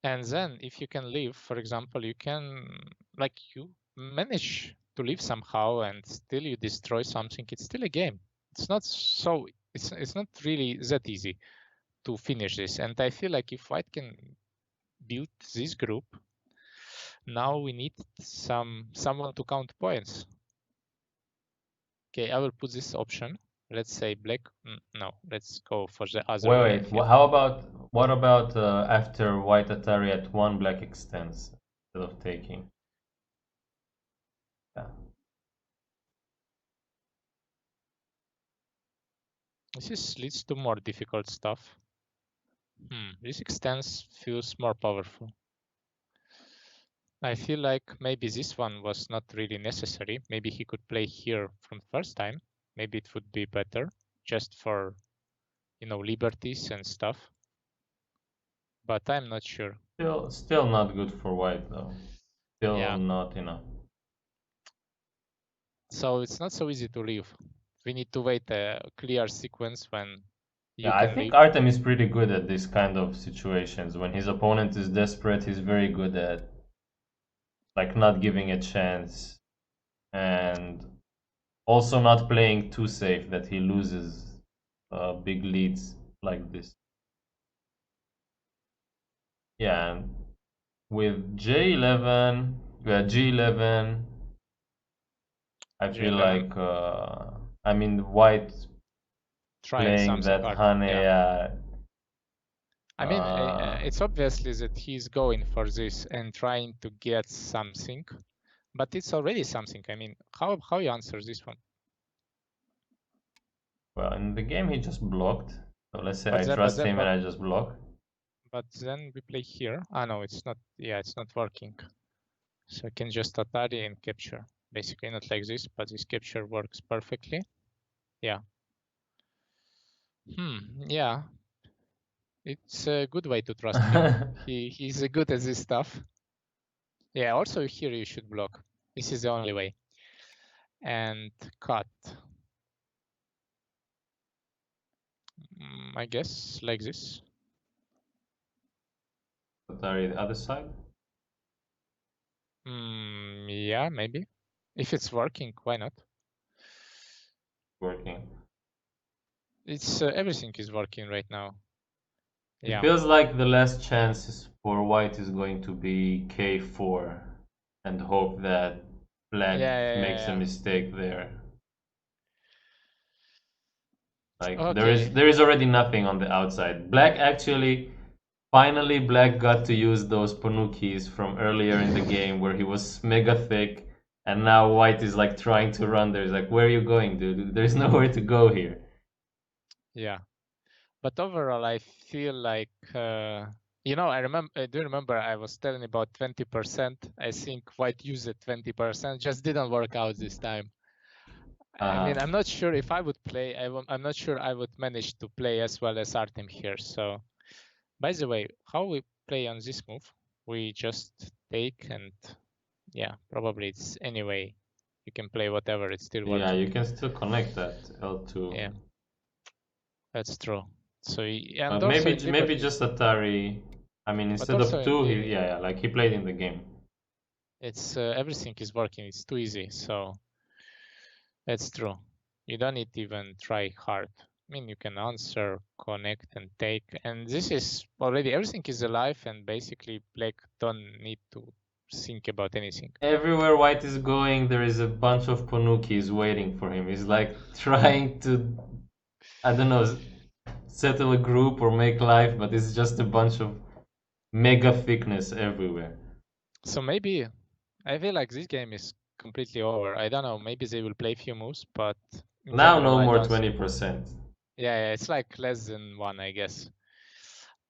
and then if you can live, for example, you can like you manage to live somehow and still you destroy something. It's still a game. It's not so. It's not really that easy to finish this. And I feel like if white can build this group, now we need someone to count points. Okay, I will put this option. Let's say black. No, let's go for the other way. I Wait, feel. what about after white Atari at 1 black extends instead of taking? Yeah. This leads to more difficult stuff. This extends feels more powerful. I feel like maybe this one was not really necessary. Maybe he could play here from first time. Maybe it would be better just for, liberties and stuff. But I'm not sure. Still not good for white though. Still Yeah. not enough. So it's not so easy to leave. We need to wait a clear sequence when you Yeah, I can think leave. Artem is pretty good at this kind of situations. When his opponent is desperate, he's very good at like not giving a chance and also not playing too safe that he loses big leads like this. Yeah, and with J11, G11, I feel J11 like I mean white trying playing something that hard. Hane. Yeah. I mean, Uh, it's obviously that he's going for this and trying to get something. But it's already something. I mean, how you answer this one? Well, in the game he just blocked. So let's say But I then, trust him and I just block. but then we play here. Ah, no, it's not. Yeah, it's not working. So I can just Atari and capture. Basically, not like this, but this capture works perfectly. Yeah. Yeah. It's a good way to trust him. He's good at this stuff. Yeah, also here you should block. This is the only way. And cut. I guess like this. Atari the other side. Yeah, maybe. If it's working, why not? Working. It's everything is working right now. It Yeah. feels like the last chance for white is going to be k4 and hope that black makes a Yeah. mistake there. Like Okay. there is already nothing on the outside. Black actually finally black got to use those ponukis from earlier in the game where he was mega thick and now white is like trying to run there. He's like, where are you going, dude? There's nowhere to go here. Yeah. But overall, I feel like I do remember I was telling about 20%. I think white used it 20%, just didn't work out this time. I mean, I'm not sure if I would play. I'm not sure I would manage to play as well as Artem here. So, by the way, how we play on this move? We just take and yeah, probably it's anyway. You can play whatever. It's still working. Yeah, you can still connect that L2. Yeah, that's true. So and But also in maybe Liberty, just Atari. I mean, but instead also of two, in yeah, like he played in the game. it's everything is working. It's too easy. So that's true. You don't need to even try hard. I mean, you can answer, connect, and take. And this is already everything is alive, and basically black don't need to think about anything. Everywhere white is going, there is a bunch of ponukis waiting for him. He's like trying to, I don't know, settle a group or make life, but it's just a bunch of mega thickness everywhere. So maybe I feel like this game is completely over. I don't know. Maybe they will play a few moves, but in Now general, no I more don't. 20%. Yeah, it's like less than one, I guess.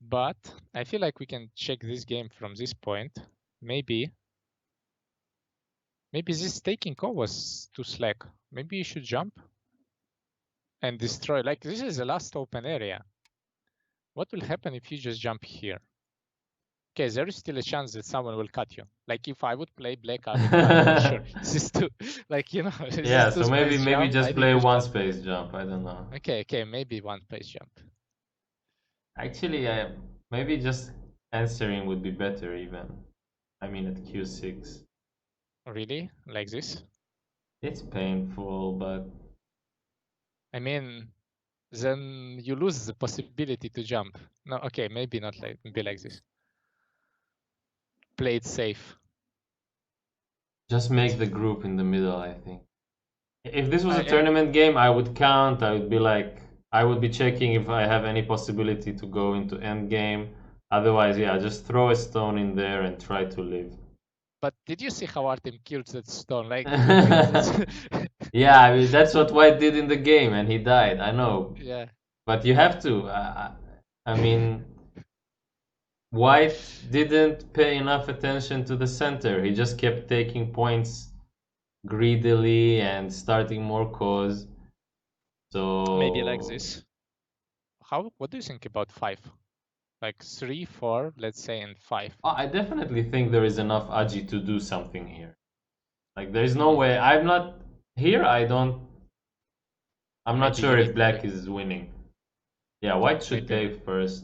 But I feel like we can check this game from this point. Maybe this taking call was too slack. Maybe you should jump and destroy. Like this is the last open area. What will happen if you just jump here? Okay, there is still a chance that someone will cut you. Like if I would play black, I would cut for sure. This is too, like this Yeah, is two so space maybe jump. I just need play to one jump. space jump. I don't know. Okay, maybe one space jump. Actually, maybe just answering would be better even. I mean at Q6. Really? Like this? It's painful, but I mean, then you lose the possibility to jump. No, okay, maybe not like be like this. Play it safe. just make the group in the middle, I think. If this was a tournament game, I would count. I would be like, I would be checking if I have any possibility to go into end game. Otherwise, yeah, just throw a stone in there and try to live. But did you see how Artem killed that stone? Like, yeah, I mean, that's what White did in the game, and he died. I know. Yeah. But you have to. I mean, White didn't pay enough attention to the center. He just kept taking points greedily and starting more cause. So maybe like this. What do you think about 5? Like 3, 4, let's say, and 5. I definitely think there is enough Aji to do something here. Like there's no way. I'm not here. I'm not Maybe sure you if need black is winning. Yeah, white should maybe. take first.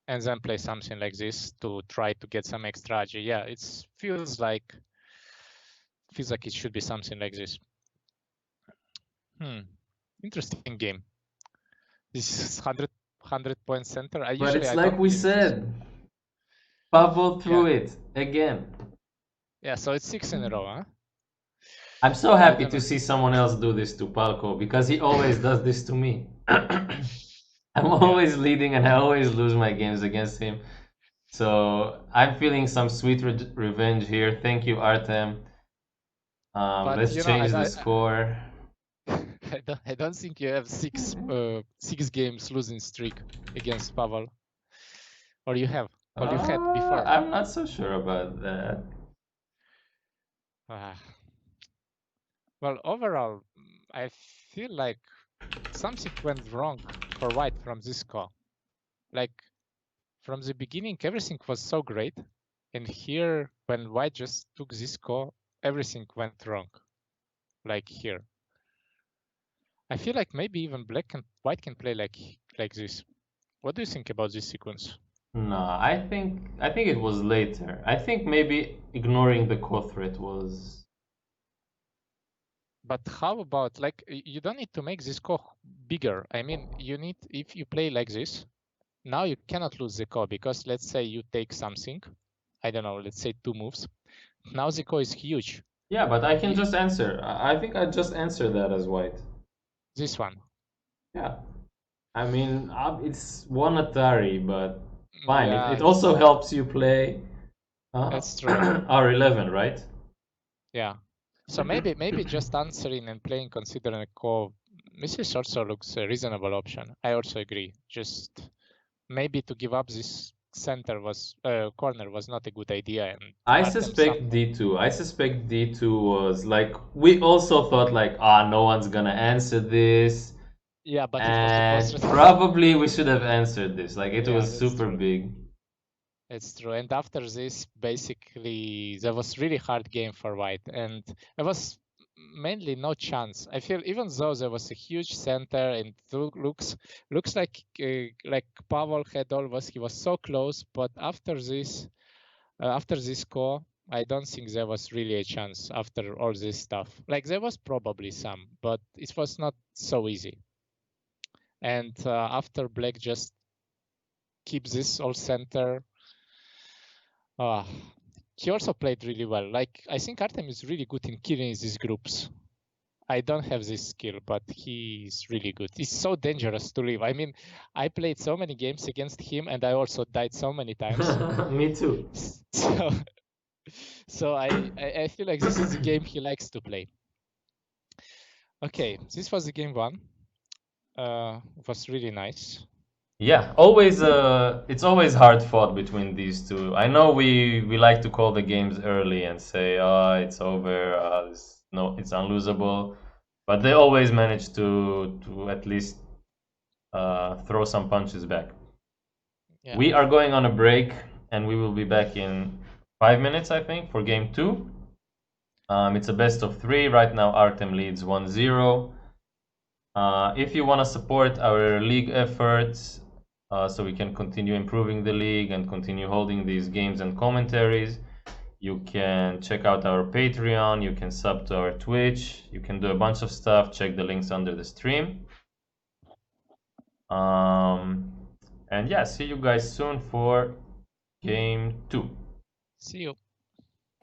And then play something like this to try to get some extra Aji. Yeah, it feels like it should be something like this. Interesting game. This is 100 point center. But it's like we said. Pavol threw it again. Yeah, so it's 6 in a row, huh? I'm so happy to see someone else do this to Palco because he always does this to me. I'm always leading and I always lose my games against him. So I'm feeling some sweet revenge here. Thank you, Artem. But Let's you know, change the score. I don't think you have six games losing streak against Pavol, or you have, or you had before. I'm not so sure about that. Ah. Well, overall, I feel like something went wrong for White from this call. Like from the beginning, everything was so great, and here when White just took this call, everything went wrong. Like here, I feel like maybe even White can play like this. What do you think about this sequence? No, I think it was later. I think maybe ignoring the core threat was. But how about like you don't need to make this core bigger. I mean, you need if you play like this, now you cannot lose the core because let's say you take something, I don't know, let's say 2 moves. Now the core is huge. Yeah, but I can You, just answer. I think I just answered that as white. this one. Yeah. I mean, it's one Atari, but fine. It, Yeah, it also helps you play that's true. R11, right? Yeah. So maybe just answering and playing considering a core, this also looks a reasonable option. I also agree. Just maybe to give up this center was corner was not a good idea, and I Artem suspect somehow. D2. I suspect D2 was like, we also thought like, ah, no one's gonna answer this. Yeah, but it was And supposed to. probably we should have answered this. Like, it Yeah, was that's super true. big. It's true. And after this, basically, there was really hard game for White, and there was mainly no chance. I feel even though there was a huge center and looks like Pavol had always he was so close, but after this score, I don't think there was really a chance after all this stuff. Like there was probably some, but it was not so easy. And after Black just keeps this all center. Uh, he also played really well. Like I think Artem is really good in killing these groups. I don't have this skill, but he's really good. He's so dangerous to leave. I mean, I played so many games against him, and I also died so many times. Me too. So, so I feel like this is the game he likes to play. Okay, this was the game one. It was really nice. Yeah, always. It's always hard fought between these two. I know we like to call the games early and say, "Ah, it's over. No, it's unlosable," but they always manage to at least throw some punches back. Yeah. We are going on a break, and we will be back in 5 minutes, I think, for game two. It's a best of three. Right now, Artem leads 1-0. If you want to support our league efforts, so we can continue improving the league and continue holding these games and commentaries, you can check out our Patreon, you can sub to our Twitch, you can do a bunch of stuff. Check the links under the stream. And yeah, see you guys soon for game two. See you.